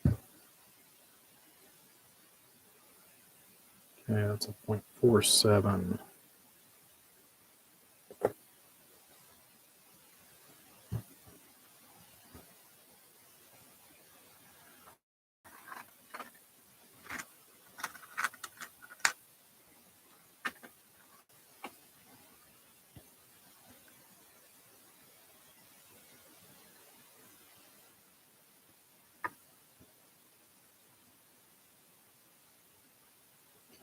Okay, that's a 0.47.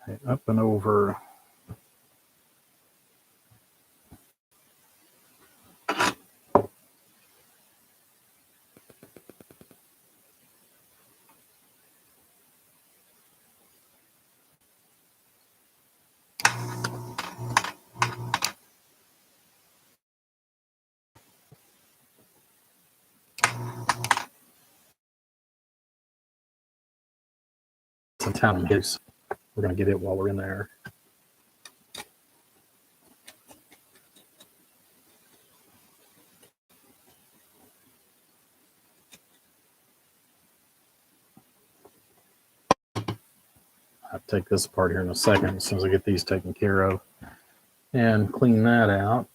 Okay, up and over. Some town hits. We're gonna get it while we're in there. I'll take this apart here in a second as soon as I get these taken care of and clean that out.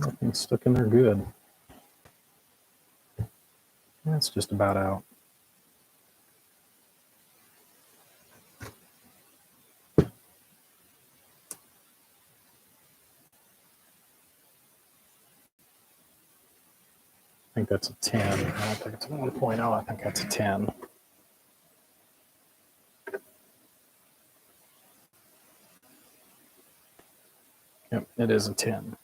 Nothing's stuck in there good. That's just about out. I think that's a 10. I don't think it's a 1.0. I think that's a 10. Yep, it is a 10.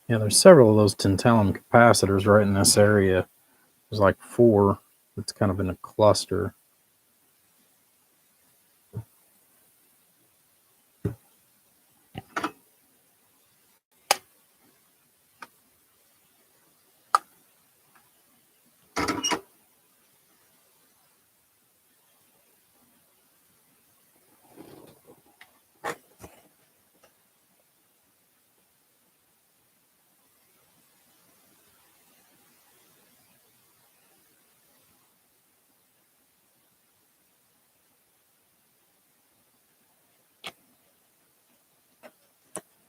Yeah, there's several of those tantalum capacitors right in this area. There's like 4. It's kind of in a cluster.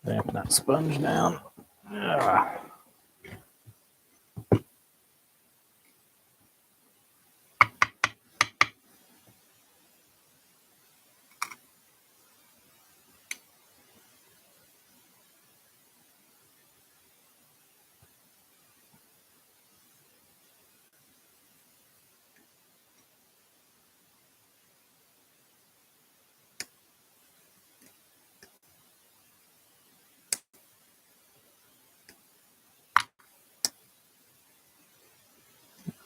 Dampen that sponge down.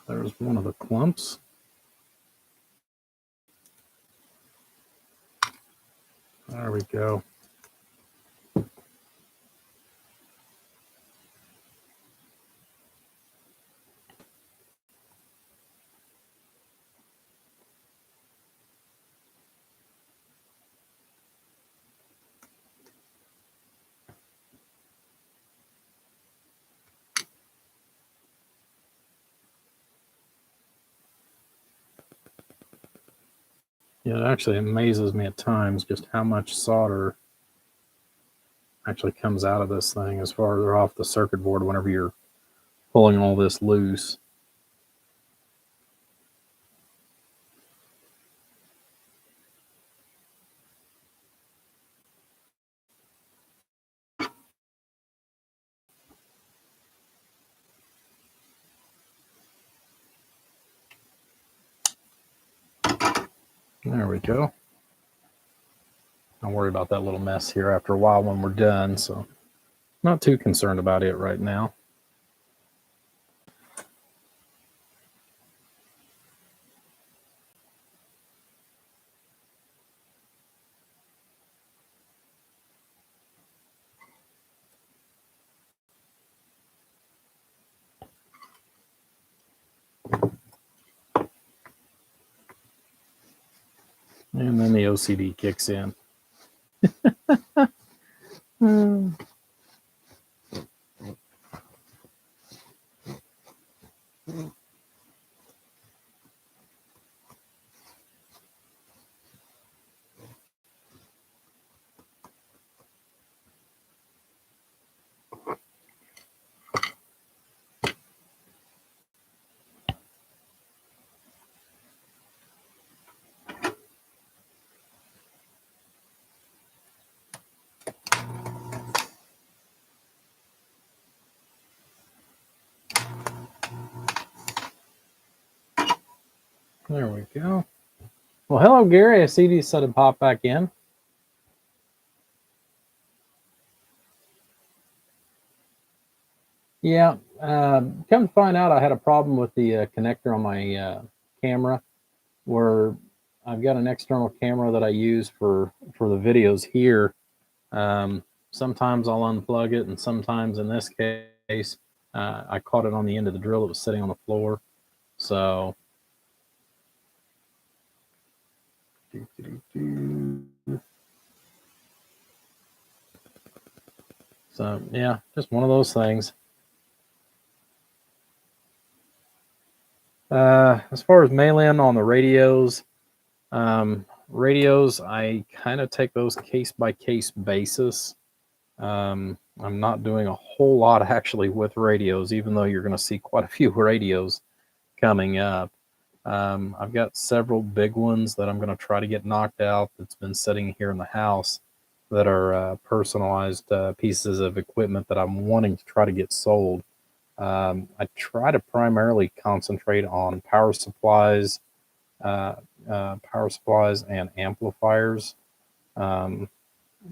There's one of the clumps. There we go. Yeah, it actually amazes me at times just how much solder actually comes out of this thing as far off the circuit board whenever you're pulling all this loose. There we go. I'll worry about that little mess here after a while when we're done, so not too concerned about it right now. And then the OCD kicks in. There we go. Well, hello, Gary. I see you decided to pop back in. Yeah, come to find out, I had a problem with the connector on my camera where I've got an external camera that I use for the videos here. Sometimes I'll unplug it, and sometimes in this case, I caught it on the end of the drill that was sitting on the floor. So, so yeah, just one of those things. As far as mail-in on the radios, I kind of take those case by case basis. I'm not doing a whole lot actually with radios, even though you're going to see quite a few radios coming up. I've got several big ones that I'm going to try to get knocked out that's been sitting here in the house that are personalized pieces of equipment that I'm wanting to try to get sold. I try to primarily concentrate on power supplies and amplifiers. Um,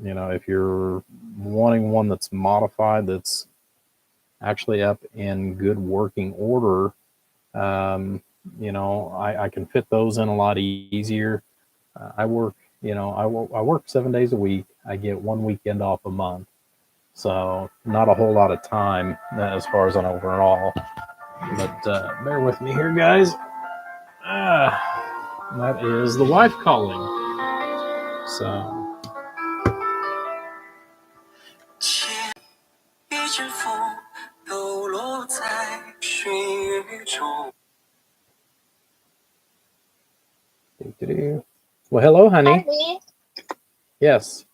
if you're wanting one that's modified, that's actually up in good working order, I can fit those in a lot easier. I work, I work 7 days a week. I get 1 weekend off a month. So not a whole lot of time as far as an overall. But bear with me here, guys. That is the wife calling. So. Well, hello, honey. Honey, Yes.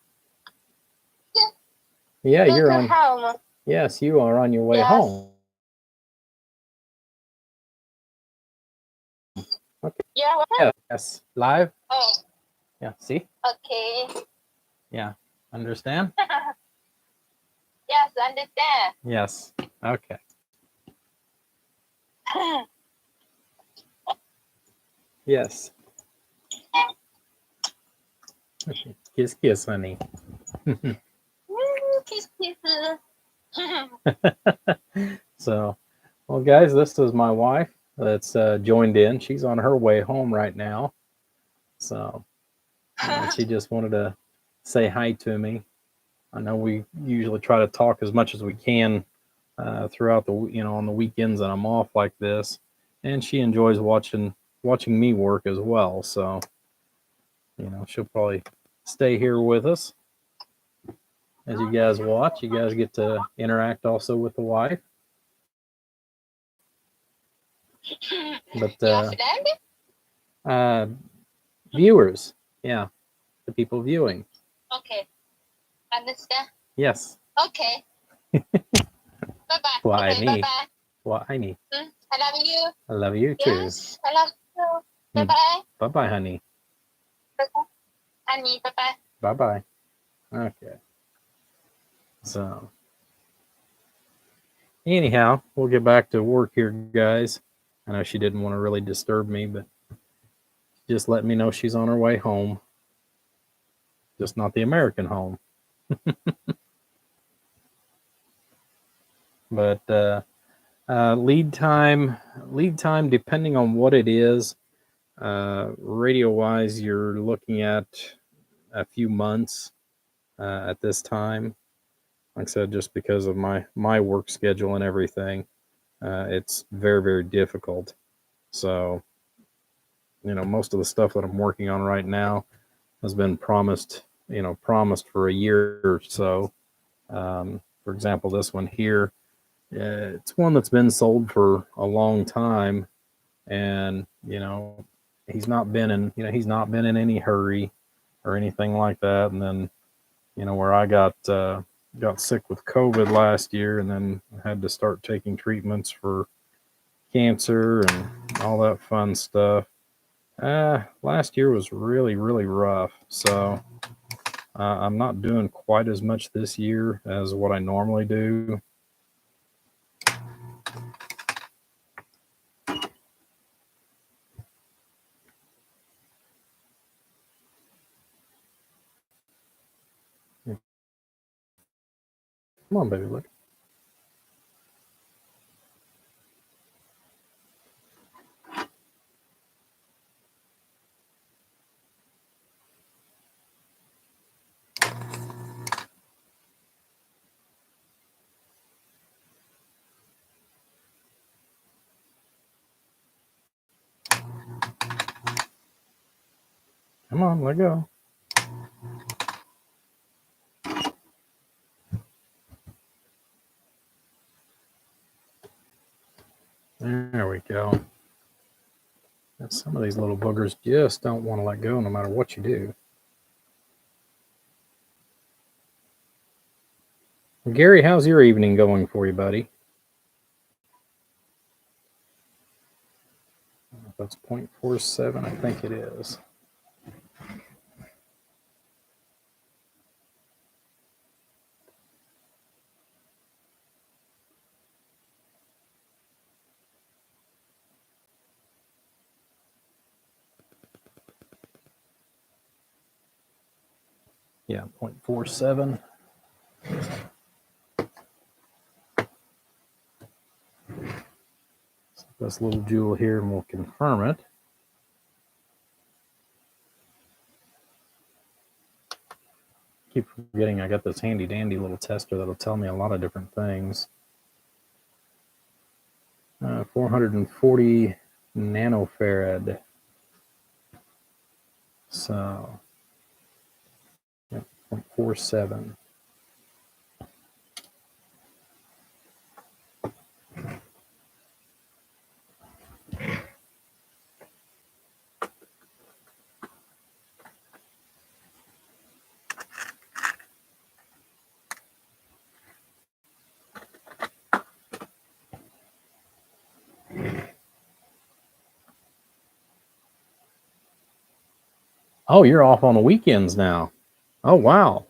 Yeah, go you're to on. home. Yes, you are on your way Yes. home. Okay. Yeah, what? Yeah. Yes. Live. Oh, Yeah. See. okay. Yeah. Understand? Yes, understand. Yes. Okay. Yes. Kiss, kiss, honey. Kiss, kiss. So, well, guys, this is my wife that's joined in. She's on her way home right now. So, she just wanted to say hi to me. I know we usually try to talk as much as we can throughout the on the weekends that I'm off like this, and she enjoys watching me work as well. So she'll probably stay here with us as you guys watch. You guys get to interact also with the wife. But Your friend? uh, viewers, yeah, the people viewing. Okay, understand. Yes. Okay. Bye-bye. Why Okay, me? bye-bye. Why me? I love you. I love you too. Yes, I love you. Bye-bye. Bye bye, honey. Bye-bye. Honey, bye-bye. Bye bye. Okay. So anyhow, we'll get back to work here, guys. I know she didn't want to really disturb me, but just let me know she's on her way home. Just not the American home. But lead time, depending on what it is, radio wise, you're looking at a few months at this time. Like I said, just because of my work schedule and everything, it's very, very difficult. So most of the stuff that I'm working on right now has been promised for a year or so. For example, this one here, it's one that's been sold for a long time, and he's not been in any hurry or anything like that. And then where I got sick with COVID last year, and then had to start taking treatments for cancer and all that fun stuff. Last year was really, really rough. So I'm not doing quite as much this year as what I normally do. Come on, baby, look. Come on, let go. There we go. And some of these little boogers just don't want to let go no matter what you do. Gary, how's your evening going for you, buddy? That's 0.47, I think it is. Yeah, 0.47. This little jewel here, and we'll confirm it. Keep forgetting I got this handy dandy little tester that'll tell me a lot of different things. 440 nanofarad. So, yeah, 0.47. Oh, you're off on the weekends now. Oh, wow.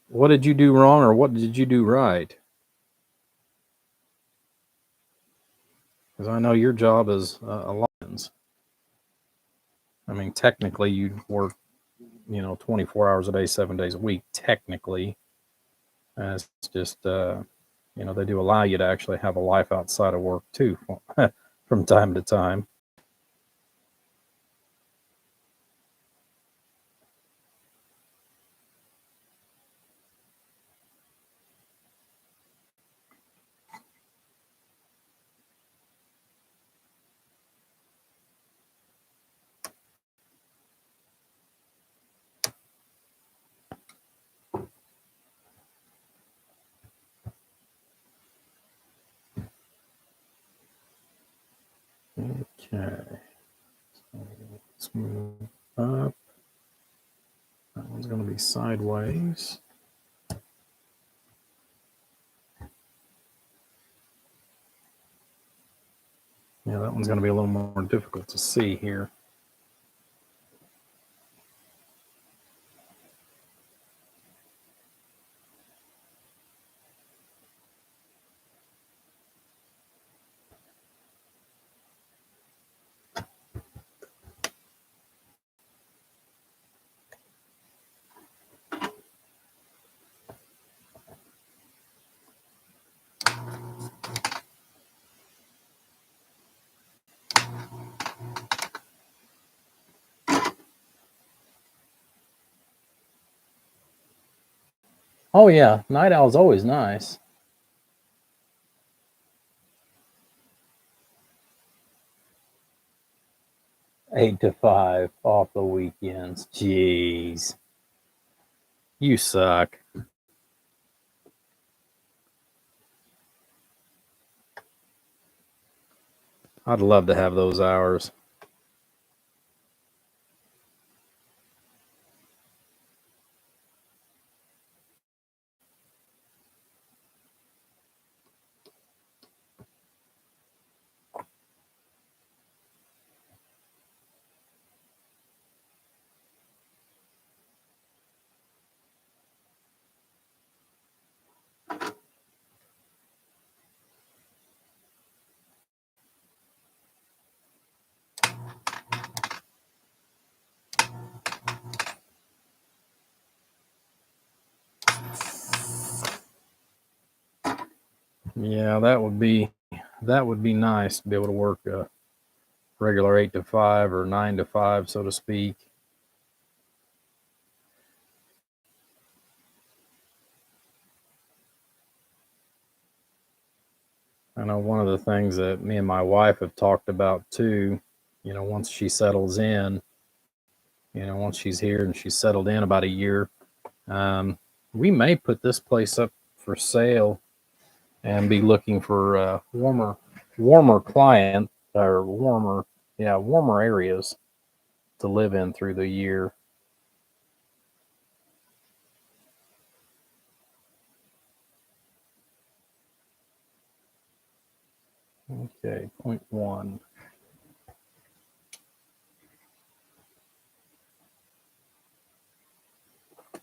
What did you do wrong or what did you do right? Because I know your job is a lot. I mean, technically you work, 24 hours a day, 7 days a week, technically. It's just, they do allow you to actually have a life outside of work too from time to time. Okay. So let's move up. That one's going to be sideways. Yeah, that one's going to be a little more difficult to see here. Oh yeah, night owl's always nice. Eight to 5 off the weekends. Jeez. You suck. I'd love to have those hours. Yeah, that would be nice to be able to work a regular 8 to 5 or 9 to 5, so to speak. I know one of the things that me and my wife have talked about too once she settles in, once she's here and she's settled in about a year, um, we may put this place up for sale and be looking for warmer client or warmer areas to live in through the year. Okay, point one.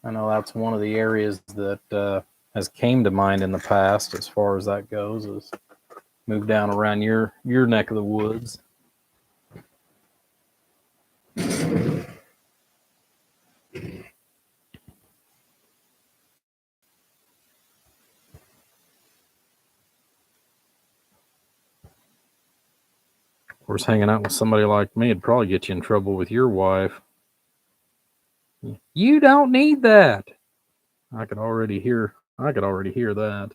I know that's one of the areas that has came to mind in the past as far as that goes, is move down around your neck of the woods. Of course, hanging out with somebody like me would probably get you in trouble with your wife. You don't need that. I could already hear. I could already hear that.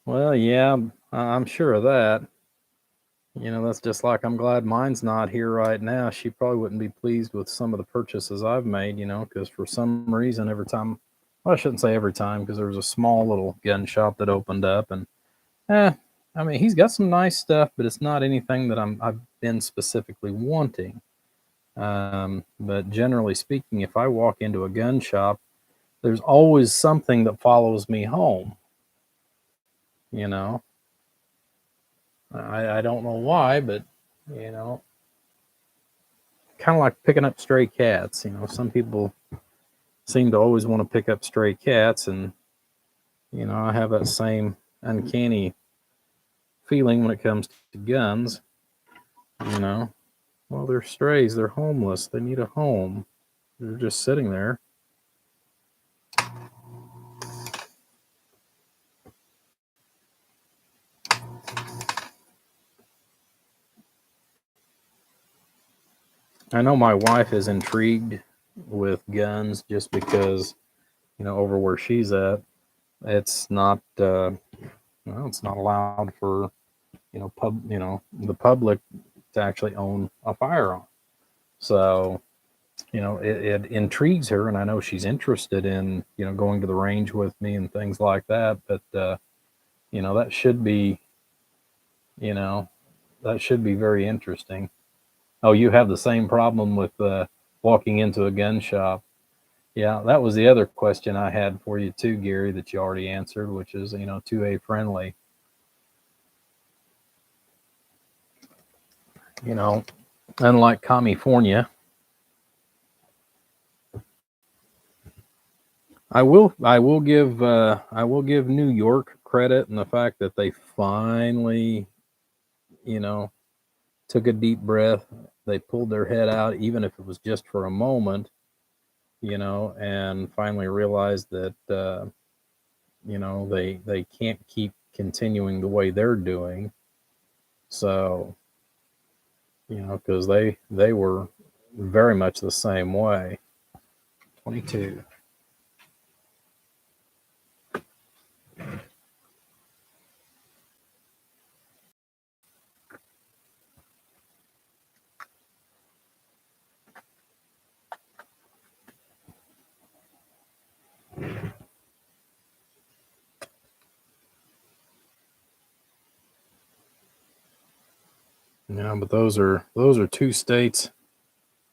Well, yeah, I'm sure of that. That's just like I'm glad mine's not here right now. She probably wouldn't be pleased with some of the purchases I've made, because for some reason, every time, well, I shouldn't say every time, because there was a small little gun shop that opened up, and eh, I mean, he's got some nice stuff, but it's not anything that I've been specifically wanting. But generally speaking, if I walk into a gun shop, there's always something that follows me home. You know, I don't know why, but you know, kind of like picking up stray cats. Some people seem to always want to pick up stray cats, and I have that same uncanny feeling when it comes to guns. You know, well, they're strays, they're homeless, they need a home. They're just sitting there. I know my wife is intrigued with guns just because, over where she's at, it's not, it's not allowed for, the public to actually own a firearm. So, it intrigues her, and I know she's interested in, going to the range with me and things like that. But, that should be, you know, that should be very interesting. Oh, you have the same problem with walking into a gun shop. Yeah, that was the other question I had for you too, Gary, that you already answered, which is, 2A friendly. You know, unlike California, I will give New York credit in the fact that they finally, you know, took a deep breath. They pulled their head out, even if it was just for a moment, and finally realized that they can't keep continuing the way they're doing. So, because they were very much the same way. 22. Yeah, but those are two states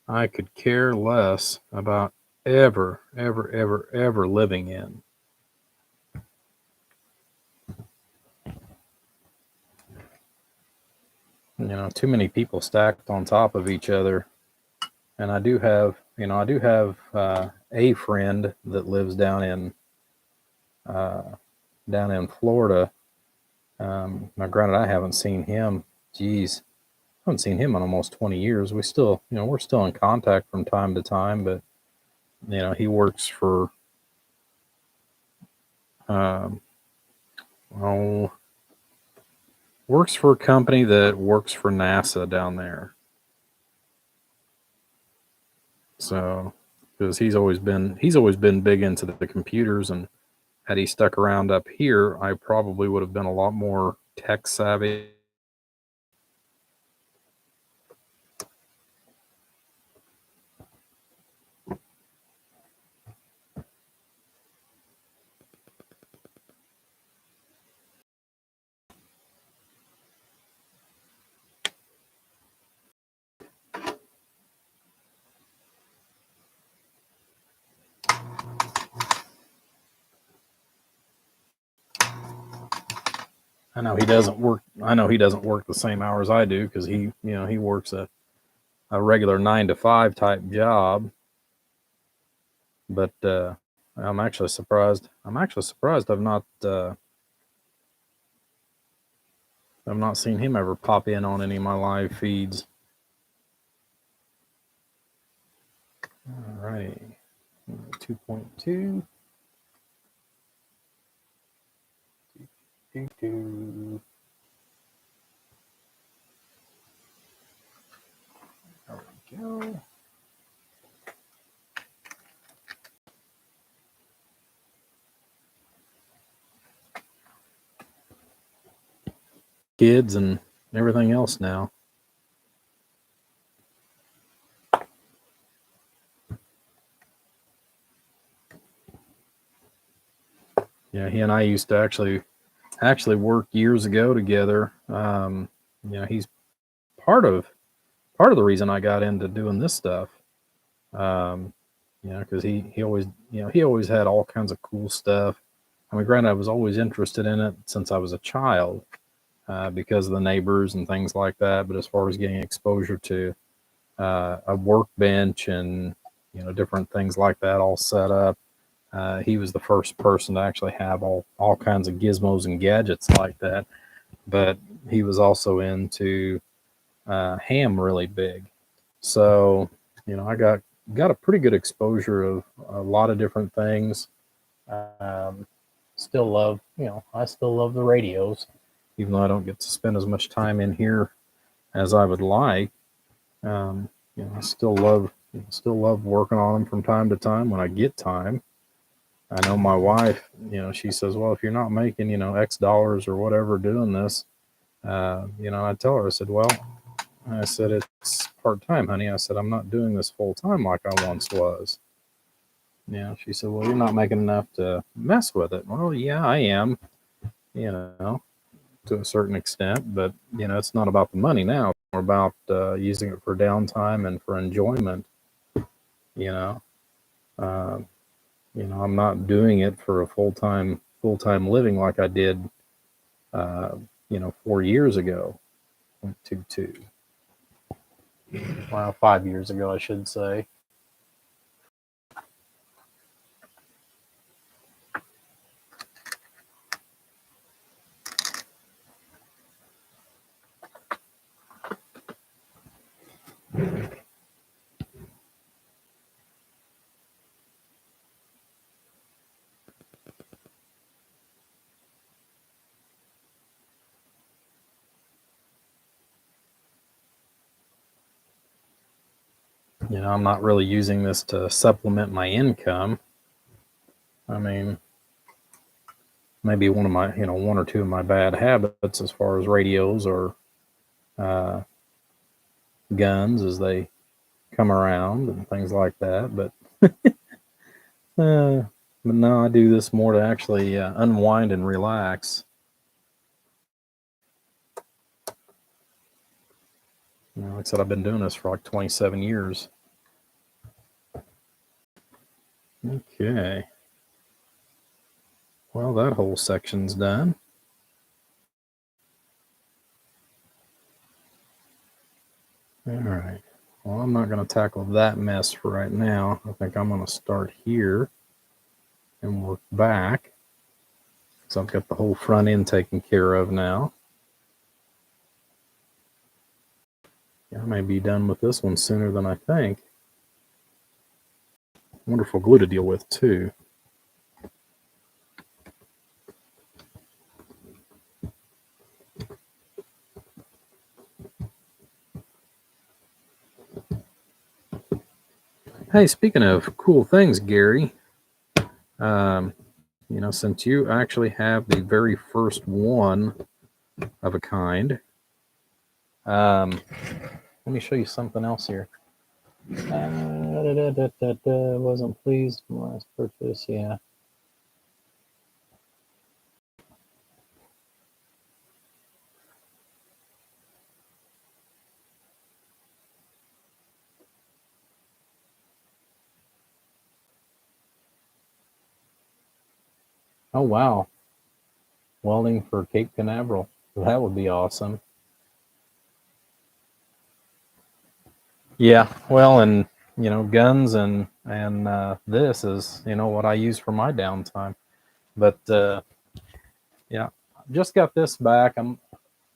I could care less about ever living in. too many people stacked on top of each other. And I do have a friend that lives down in Florida. Now, granted, I haven't seen him. Geez, I haven't seen him in almost 20 years. We still, we're still in contact from time to time, but he works for, um, oh, works for a company that works for NASA down there. So, because he's always been big into the computers, and had he stuck around up here, I probably would have been a lot more tech savvy. I know he doesn't work. I know he doesn't work the same hours I do, because he works a regular 9 to 5 type job. But I'm actually surprised. I've not seen him ever pop in on any of my live feeds. All right, 2.2. There we go. Kids and everything else now. Yeah, he and I used to actually work years ago together. He's part of the reason I got into doing this stuff. Because he always had all kinds of cool stuff. I mean, granted, I was always interested in it since I was a child, because of the neighbors and things like that. But as far as getting exposure to a workbench and different things like that all set up, he was the first person to actually have all kinds of gizmos and gadgets like that. But he was also into ham really big. So, I got a pretty good exposure of a lot of different things. Um, I still love the radios, even though I don't get to spend as much time in here as I would like. I still love working on them from time to time when I get time. I know my wife, she says, well, if you're not making, X dollars or whatever doing this, I tell her, I said, it's part time, honey. I said, I'm not doing this full time like I once was. She said, well, you're not making enough to mess with it. Well, yeah, I am, to a certain extent, but, it's not about the money now. It's more about using it for downtime and for enjoyment, you know. Uh, I'm not doing it for a full-time living like I did, 4 years ago. 0.22. Well, 5 years ago, I should say. I'm not really using this to supplement my income. I mean, maybe one or two of my bad habits as far as radios or guns as they come around and things like that. But but no, I do this more to actually unwind and relax. Like I said, I've been doing this for like 27 years. Okay. Well, that whole section's done. All right. Well, I'm not going to tackle that mess for right now. I think I'm going to start here and work back. So I've got the whole front end taken care of now. I may be done with this one sooner than I think. Wonderful glue to deal with too. Hey, speaking of cool things, Gary, since you actually have the very first one of a kind, let me show you something else here. Wasn't pleased with my last purchase, yeah. Oh, wow. Welding for Cape Canaveral. That would be awesome. Yeah, well, and guns and this is what I use for my downtime. But yeah, just got this back. I'm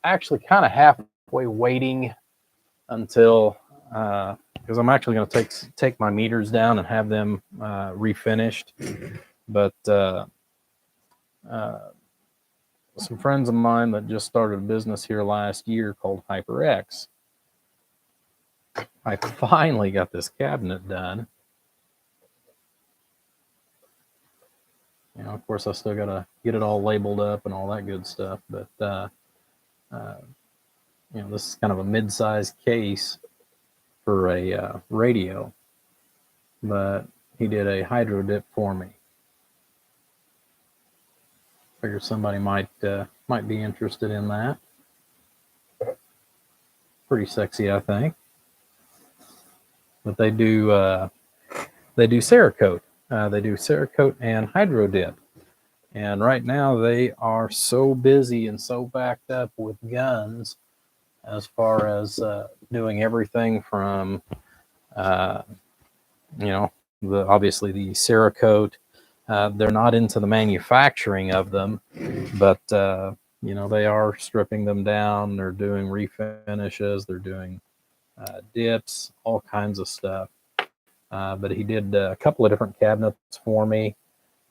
actually kind of halfway waiting until because I'm actually going to take my meters down and have them refinished. But some friends of mine that just started a business here last year called HyperX. I finally got this cabinet done. Of course, I still got to get it all labeled up and all that good stuff. But this is kind of a mid-sized case for a radio. But he did a hydro dip for me. Figured somebody might be interested in that. Pretty sexy, I think. But they do Cerakote. They do Cerakote and hydro dip. And right now they are so busy and so backed up with guns as far as doing everything from obviously the Cerakote. They're not into the manufacturing of them, but they are stripping them down. They're doing refinishes. They're doing dips, all kinds of stuff. But he did a couple of different cabinets for me.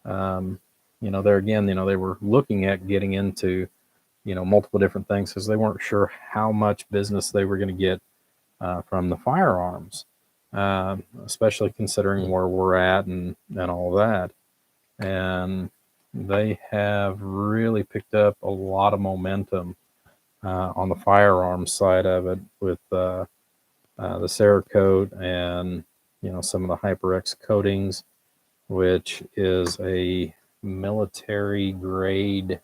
There again, they were looking at getting into, multiple different things because they weren't sure how much business they were going to get from the firearms, especially considering where we're at and all that. And they have really picked up a lot of momentum on the firearms side of it with the Cerakote and some of the HyperX coatings, which is a military grade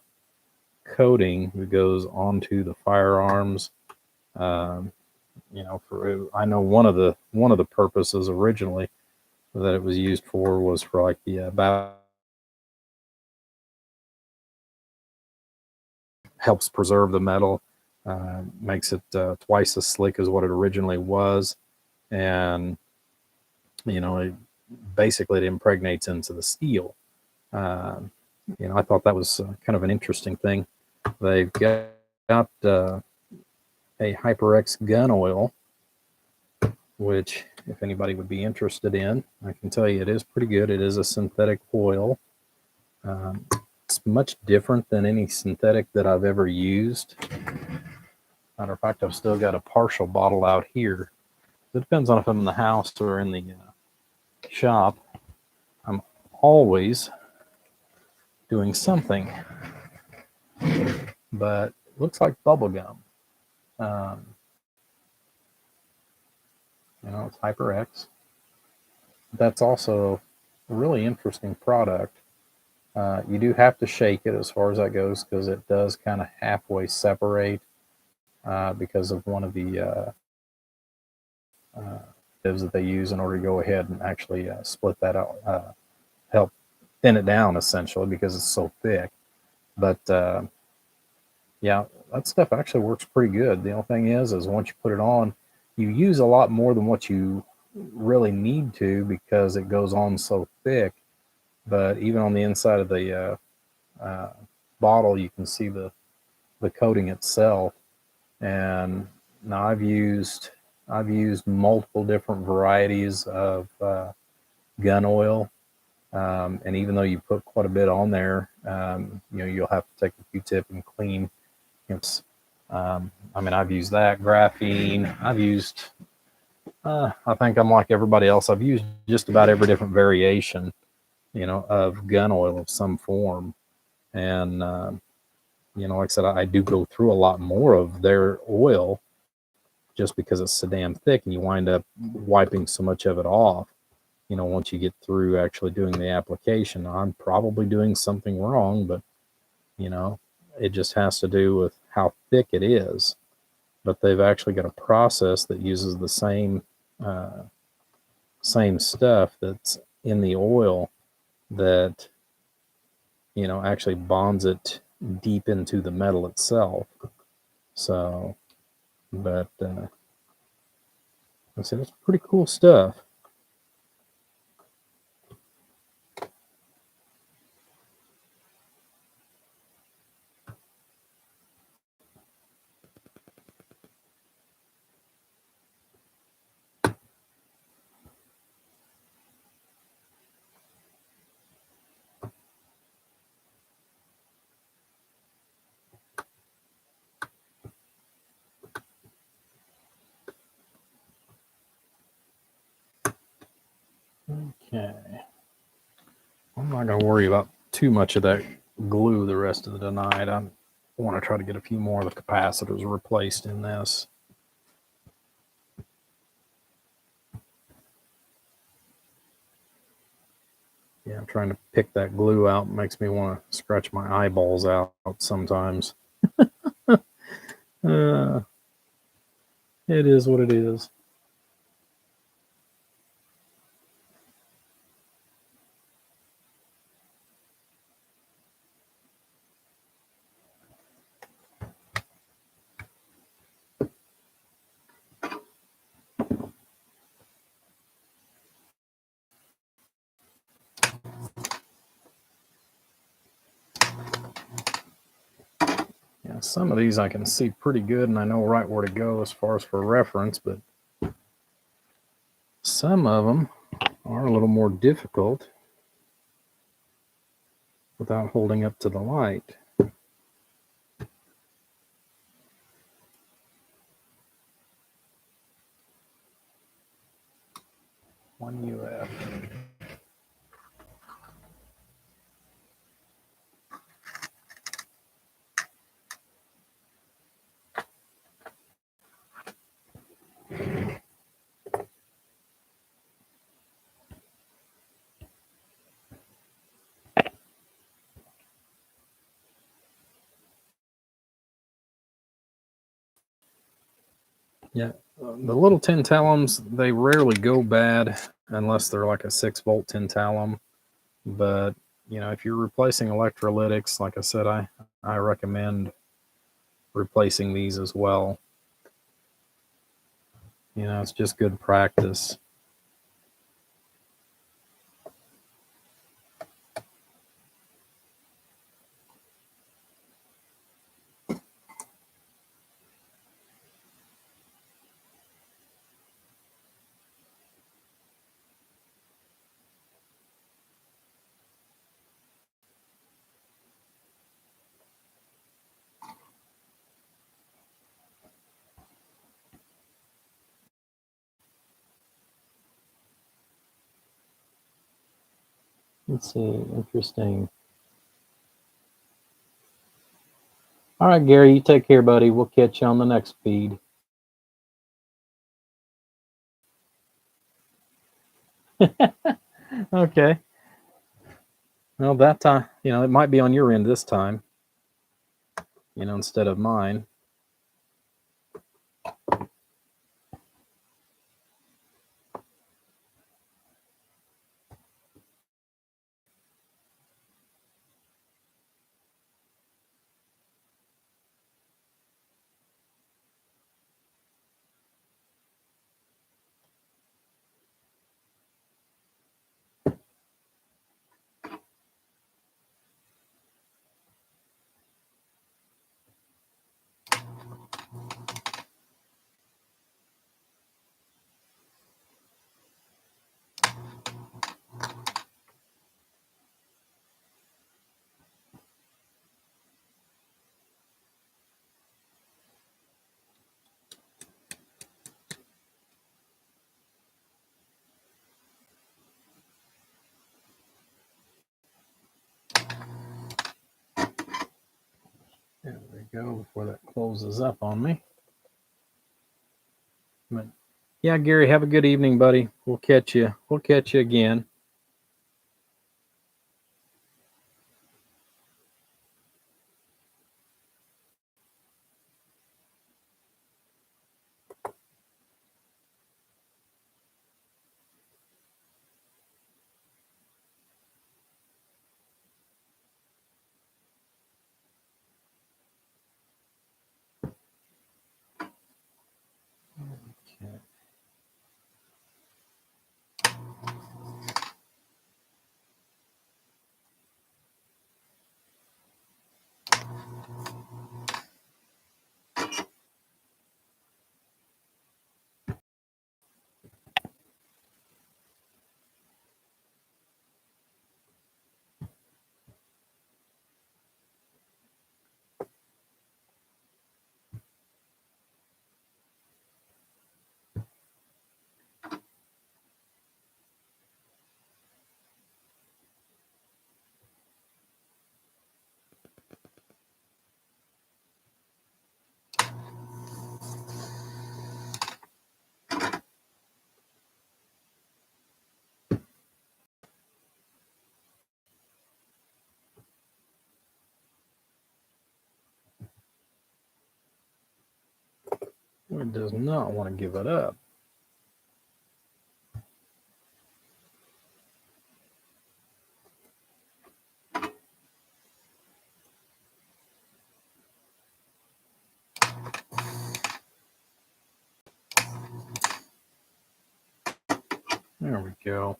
coating that goes onto the firearms. I know one of the purposes originally that it was used for was for like the helps preserve the metal, makes it twice as slick as what it originally was, and it basically it impregnates into the steel. I thought that was kind of an interesting thing. They've got a HyperX gun oil, which if anybody would be interested in, I can tell you it is pretty good. It is a synthetic oil. It's much different than any synthetic that I've ever used. Matter of fact, I've still got a partial bottle out here. It depends on if I'm in the house or in the shop. I'm always doing something, but it looks like bubble gum. It's HyperX. That's also a really interesting product. You do have to shake it as far as that goes because it does kind of halfway separate because of one of the divs that they use in order to go ahead and actually split that out, help thin it down essentially because it's so thick. But yeah, that stuff actually works pretty good. The only thing is once you put it on, you use a lot more than what you really need to because it goes on so thick. But even on the inside of the bottle, you can see the coating itself. And now I've used multiple different varieties of gun oil. And even though you put quite a bit on there, you'll have to take a Q-tip and clean. I mean, I've used that graphene. I've used. I think I'm like everybody else. I've used just about every different variation, of gun oil of some form. And like I said, I do go through a lot more of their oil just because it's so damn thick, and you wind up wiping so much of it off. Once you get through actually doing the application, I'm probably doing something wrong, but it just has to do with how thick it is. But they've actually got a process that uses the same stuff that's in the oil that actually bonds it deep into the metal itself. So, but I said it's pretty cool stuff. Okay. I'm not going to worry about too much of that glue the rest of the night. I want to try to get a few more of the capacitors replaced in this. Yeah, I'm trying to pick that glue out. It makes me want to scratch my eyeballs out sometimes. It is what it is. Yeah, some of these I can see pretty good and I know right where to go as far as for reference, but some of them are a little more difficult without holding up to the light. One UF. Yeah, the little tantalums, they rarely go bad unless they're like a 6-volt tantalum. But if you're replacing electrolytics, like I said, I recommend replacing these as well. It's just good practice. Let's see, interesting. All right, Gary, you take care, buddy. We'll catch you on the next feed. Okay. Well, that time, it might be on your end this time, instead of mine. There we go, before that closes up on me. But yeah, Gary, have a good evening, buddy. We'll catch you. We'll catch you again. Okay. It does not want to give it up. There we go.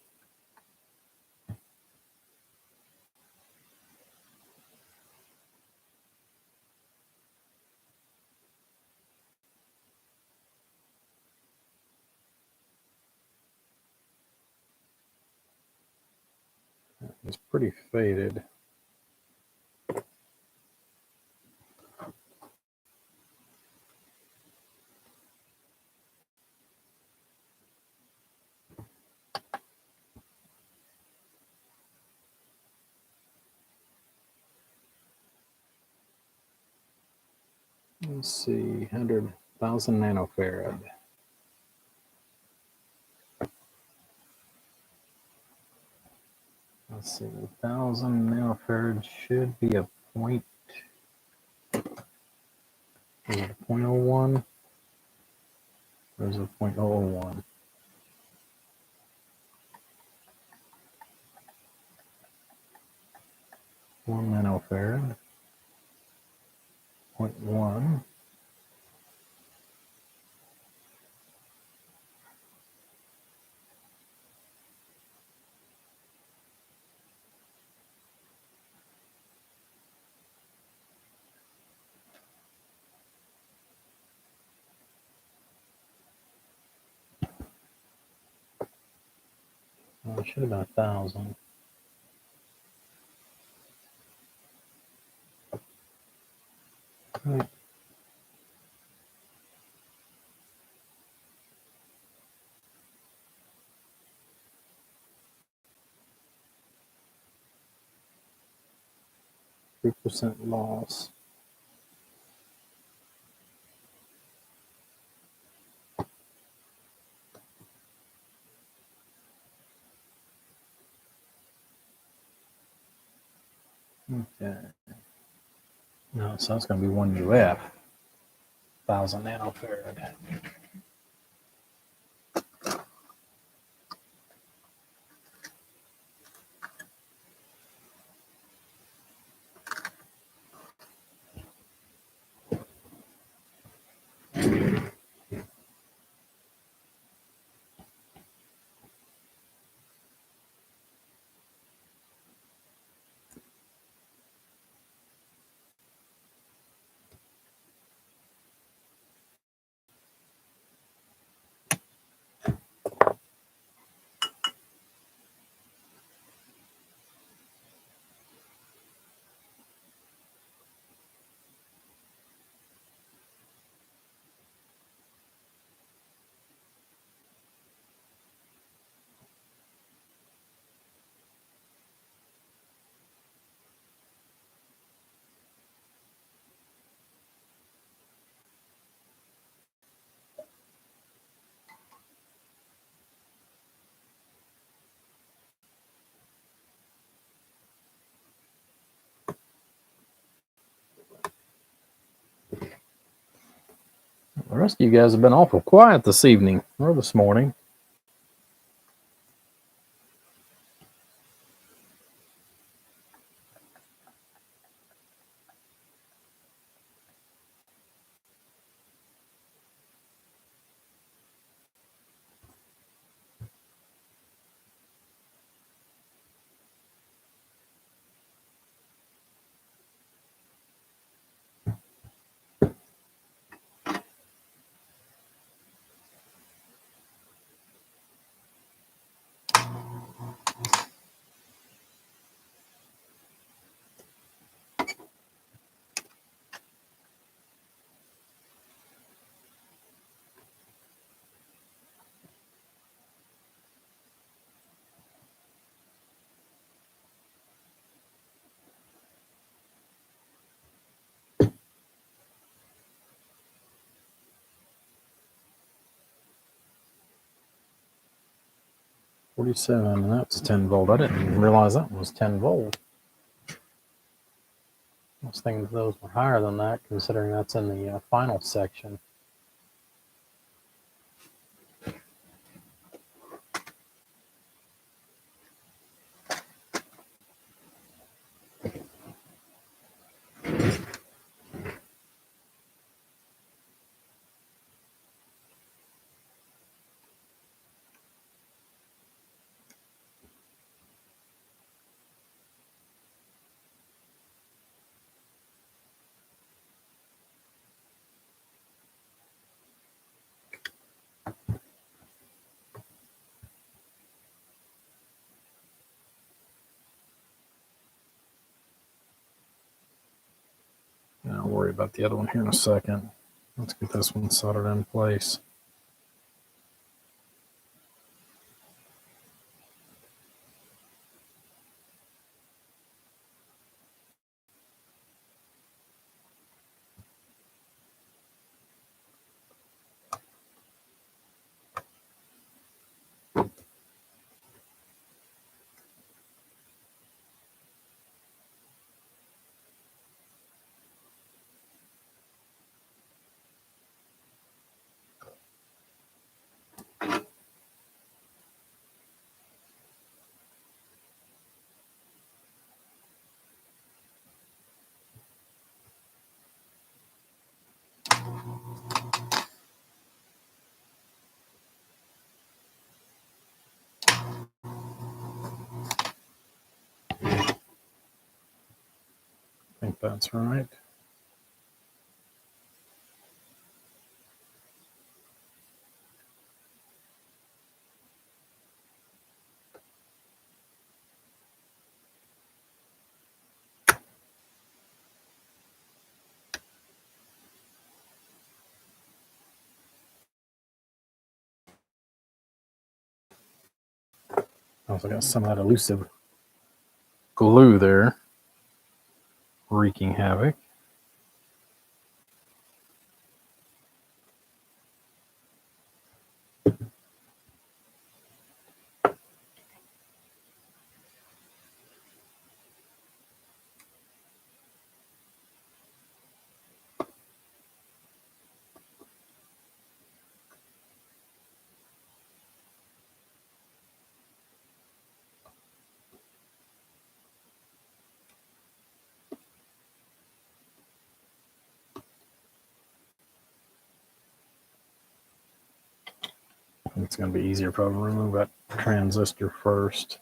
It's pretty faded. Let's see, 100,000 nanofarad. Let's see, 1,000 nanofarad should be a point. Is it a 0.01? Or is it a 0.001? One nanofarad. 0.1. It should have been 1,000. Right. 3% loss. Okay. No, so that's going to be 1 UF. 1,000 nanofarad. The rest of you guys have been awful quiet this evening or this morning. $47, that's 10 volt. I didn't realize that was 10 volt. I was thinking those were higher than that, considering that's in the final section. And I'll worry about the other one here in a second. Let's get this one soldered in place. I think that's right. I also got some of that elusive glue there, wreaking havoc. It's going to be easier if I remove that transistor first.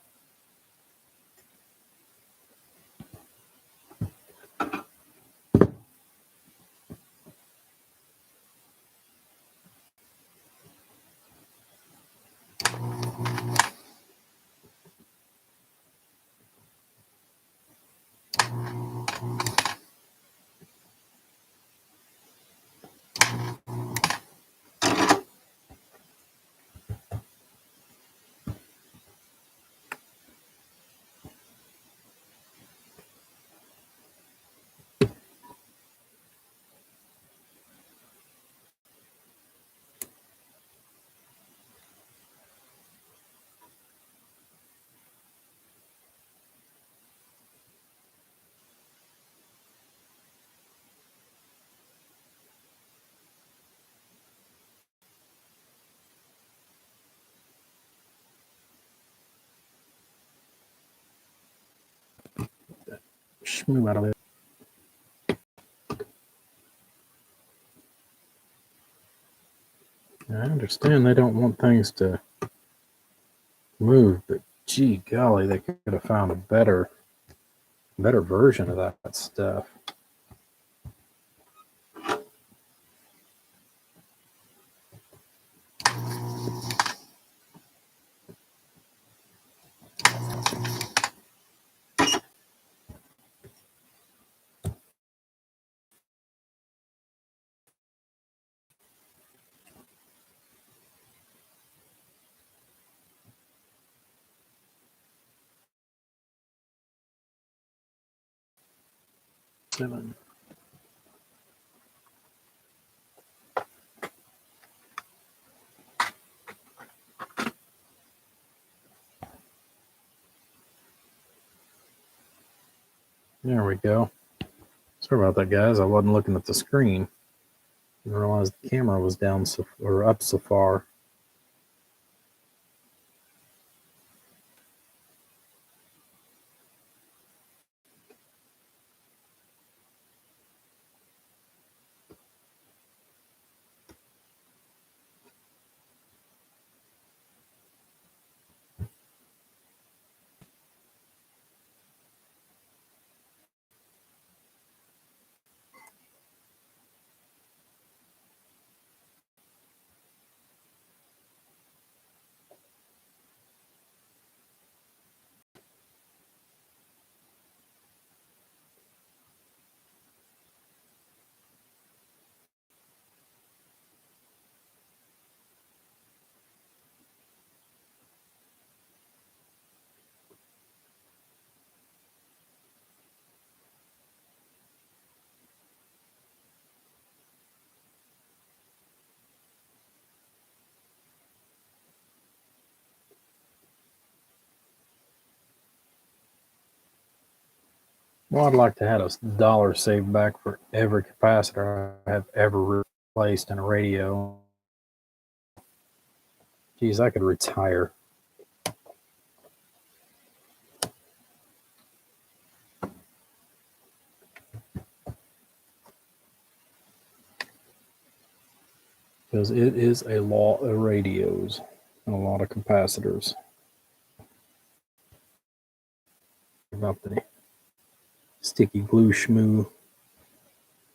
shmoo out of it. I understand they don't want things to move, but gee golly, they could have found a better version of that stuff. Seven. There we go. Sorry about that, guys. I wasn't looking at the screen. Didn't realize the camera was down or up so far. Well, I'd like to have $1 saved back for every capacitor I have ever replaced in a radio. Geez, I could retire. Because it is a lot of radios and a lot of capacitors. About the sticky glue shmoo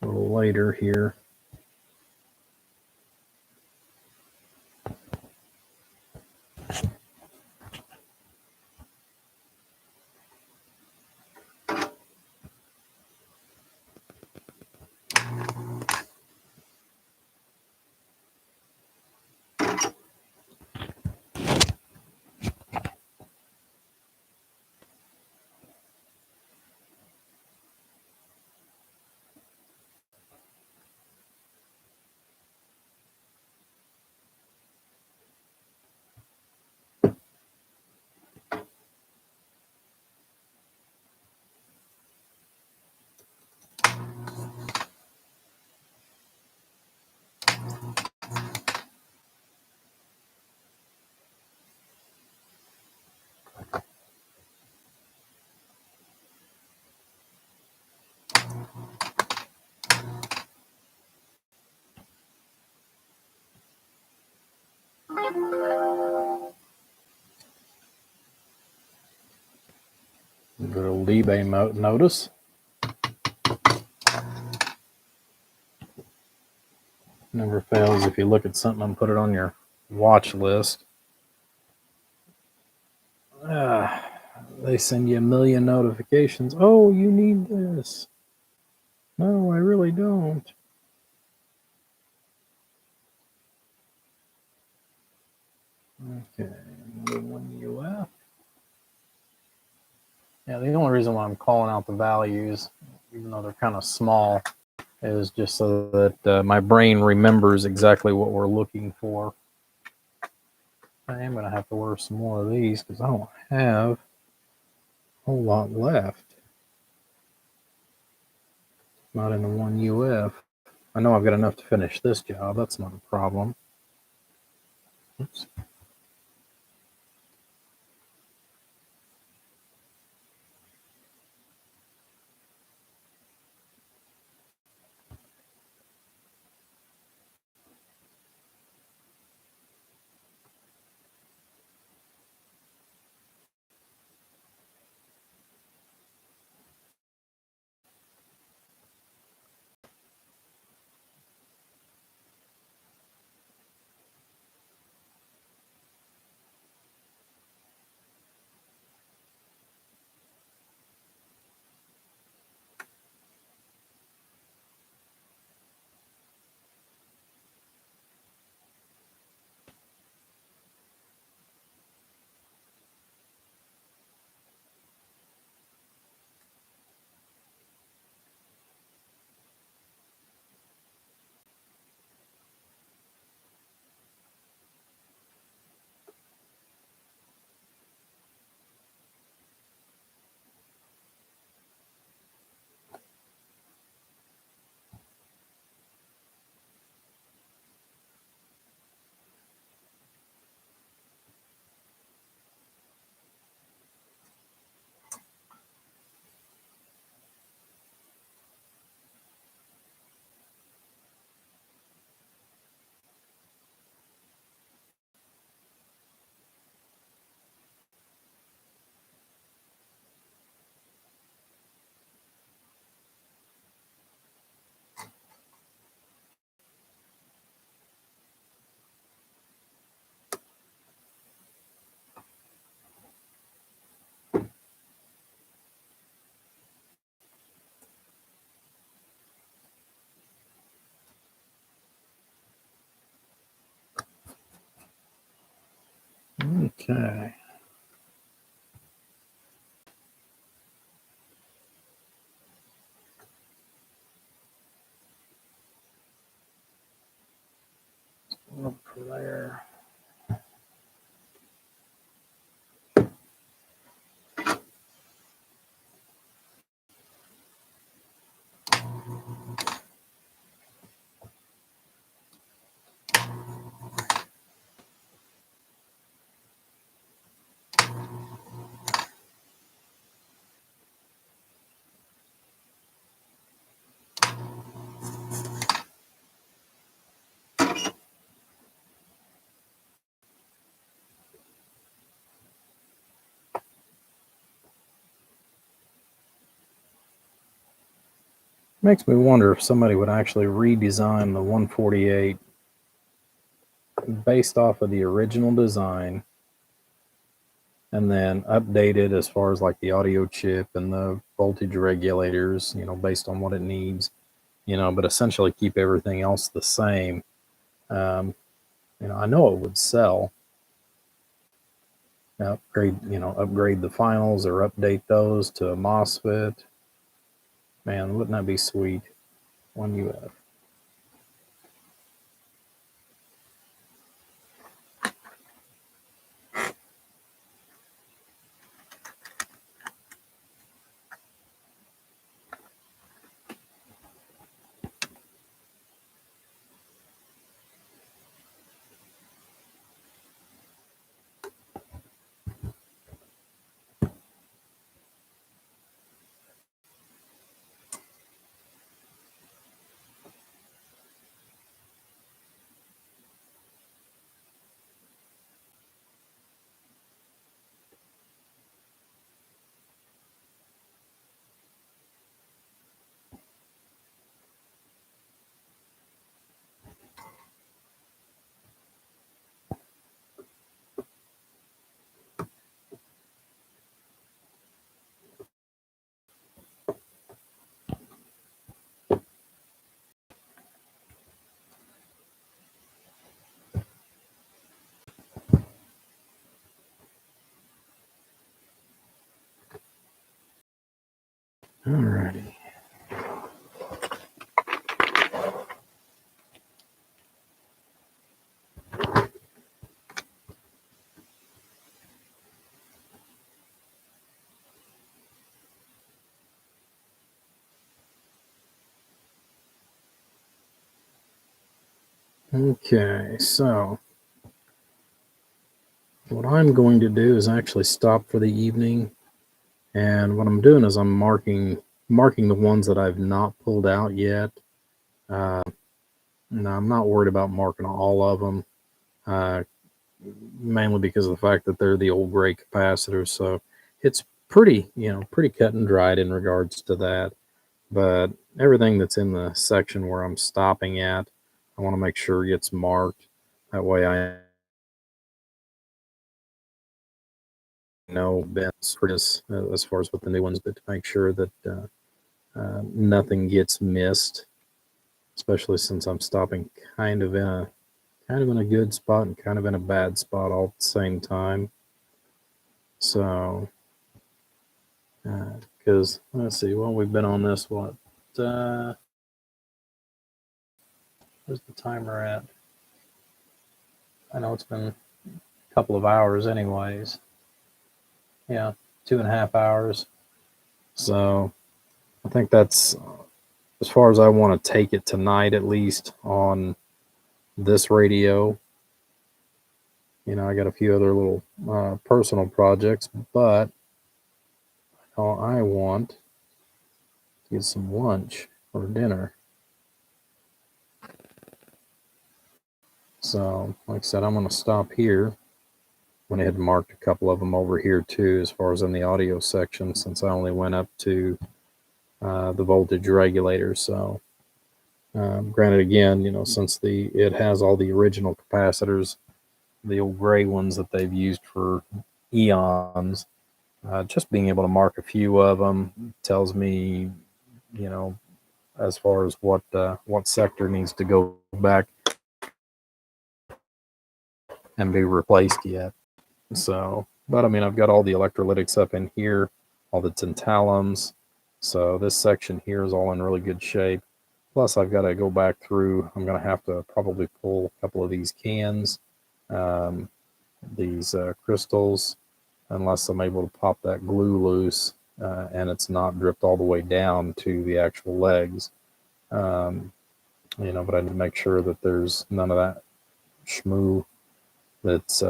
a little later here. Good old eBay notice. Never fails if you look at something and put it on your watch list. They send you a million notifications. Oh, you need this. No, I really don't. Okay, another one UF. Yeah, the only reason why I'm calling out the values, even though they're kind of small, is just so that my brain remembers exactly what we're looking for. I am going to have to order some more of these because I don't have a whole lot left. Not in the one UF. I know I've got enough to finish this job. That's not a problem. Oops. Okay. Up there. Makes me wonder if somebody would actually redesign the 148 based off of the original design and then update it as far as like the audio chip and the voltage regulators, based on what it needs, but essentially keep everything else the same. Um, I know it would sell. Upgrade the finals or update those to a MOSFET. Man, wouldn't that be sweet? One UF. Alrighty. Okay, so what I'm going to do is actually stop for the evening, and what I'm doing is I'm marking the ones that I've not pulled out yet. Now I'm not worried about marking all of them, mainly because of the fact that they're the old gray capacitors. So it's pretty cut and dried in regards to that. But everything that's in the section where I'm stopping at, I want to make sure gets marked. That way I know bits for this, as far as with the new ones, but to make sure that nothing gets missed, especially since I'm stopping kind of in a good spot and kind of in a bad spot all at the same time. So, because let's see, well, we've been on this, where's the timer at? I know it's been a couple of hours anyways. Yeah, 2.5 hours. So I think that's as far as I want to take it tonight, at least on this radio. I got a few other little personal projects, but all I want to get some lunch or dinner. So, like I said, I'm going to stop here. Went ahead and marked a couple of them over here too, as far as in the audio section, since I only went up to the voltage regulator. So, granted, again, since it has all the original capacitors, the old gray ones that they've used for eons, just being able to mark a few of them tells me, as far as what sector needs to go back and be replaced yet. So, but I mean, I've got all the electrolytics up in here, all the tantalums. So this section here is all in really good shape. Plus, I've got to go back through. I'm going to have to probably pull a couple of these cans, um, these crystals, unless I'm able to pop that glue loose and it's not dripped all the way down to the actual legs. But I need to make sure that there's none of that schmoo that's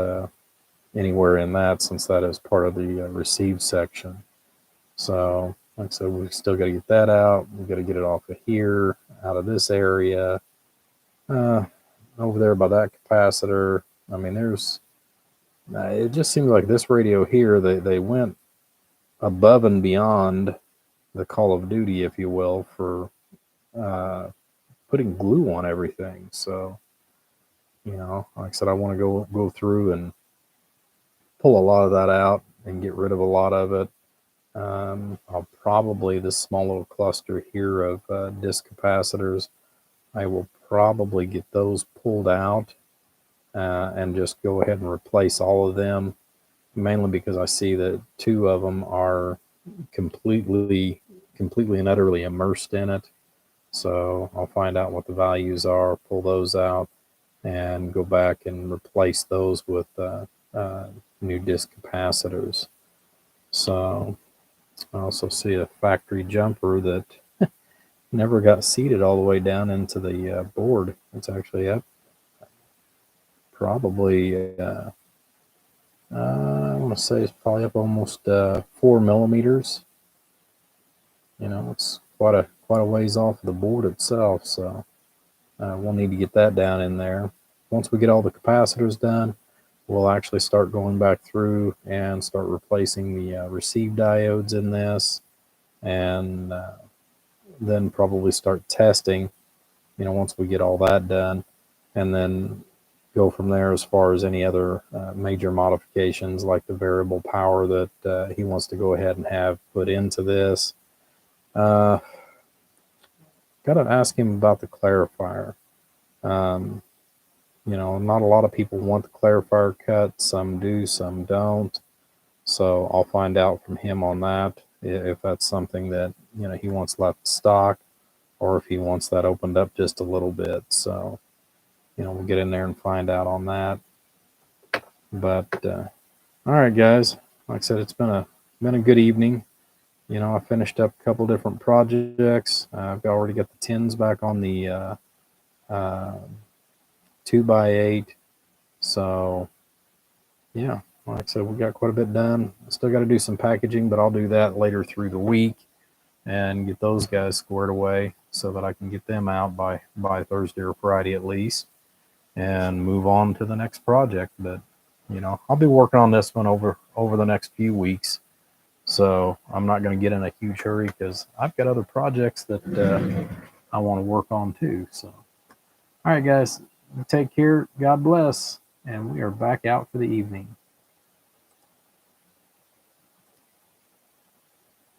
anywhere in that, since that is part of the receive section. So, like I said, we still got to get that out. We got to get it off of here, out of this area, over there by that capacitor. I mean, there's. It just seems like this radio here, they went above and beyond the Call of Duty, if you will, for putting glue on everything. So, like I said, I want to go through and pull a lot of that out and get rid of a lot of it. I'll probably, this small little cluster here of disc capacitors, I will probably get those pulled out and just go ahead and replace all of them, mainly because I see that 2 of them are completely and utterly immersed in it. So I'll find out what the values are, pull those out, and go back and replace those with new disc capacitors. So I also see a factory jumper that never got seated all the way down into the board. It's actually up probably, I want to say it's probably up almost 4 millimeters. It's quite a ways off the board itself. So we'll need to get that down in there. Once we get all the capacitors done, we'll actually start going back through and start replacing the receive diodes in this, and then probably start testing, once we get all that done, and then go from there as far as any other major modifications like the variable power that he wants to go ahead and have put into this. Got to ask him about the clarifier. Not a lot of people want the clarifier cut. Some do, some don't. So I'll find out from him on that, if that's something that, he wants left stock, or if he wants that opened up just a little bit. So, we'll get in there and find out on that. But, all right, guys, like I said, it's been a good evening. I finished up a couple different projects. I've already got the tins back on the 2x8. So, yeah, like I said, we got quite a bit done. Still got to do some packaging, but I'll do that later through the week and get those guys squared away so that I can get them out by Thursday or Friday at least, and move on to the next project. But I'll be working on this one over the next few weeks, so I'm not going to get in a huge hurry because I've got other projects that I want to work on too. So, all right, guys, take care. God bless, and we are back out for the evening.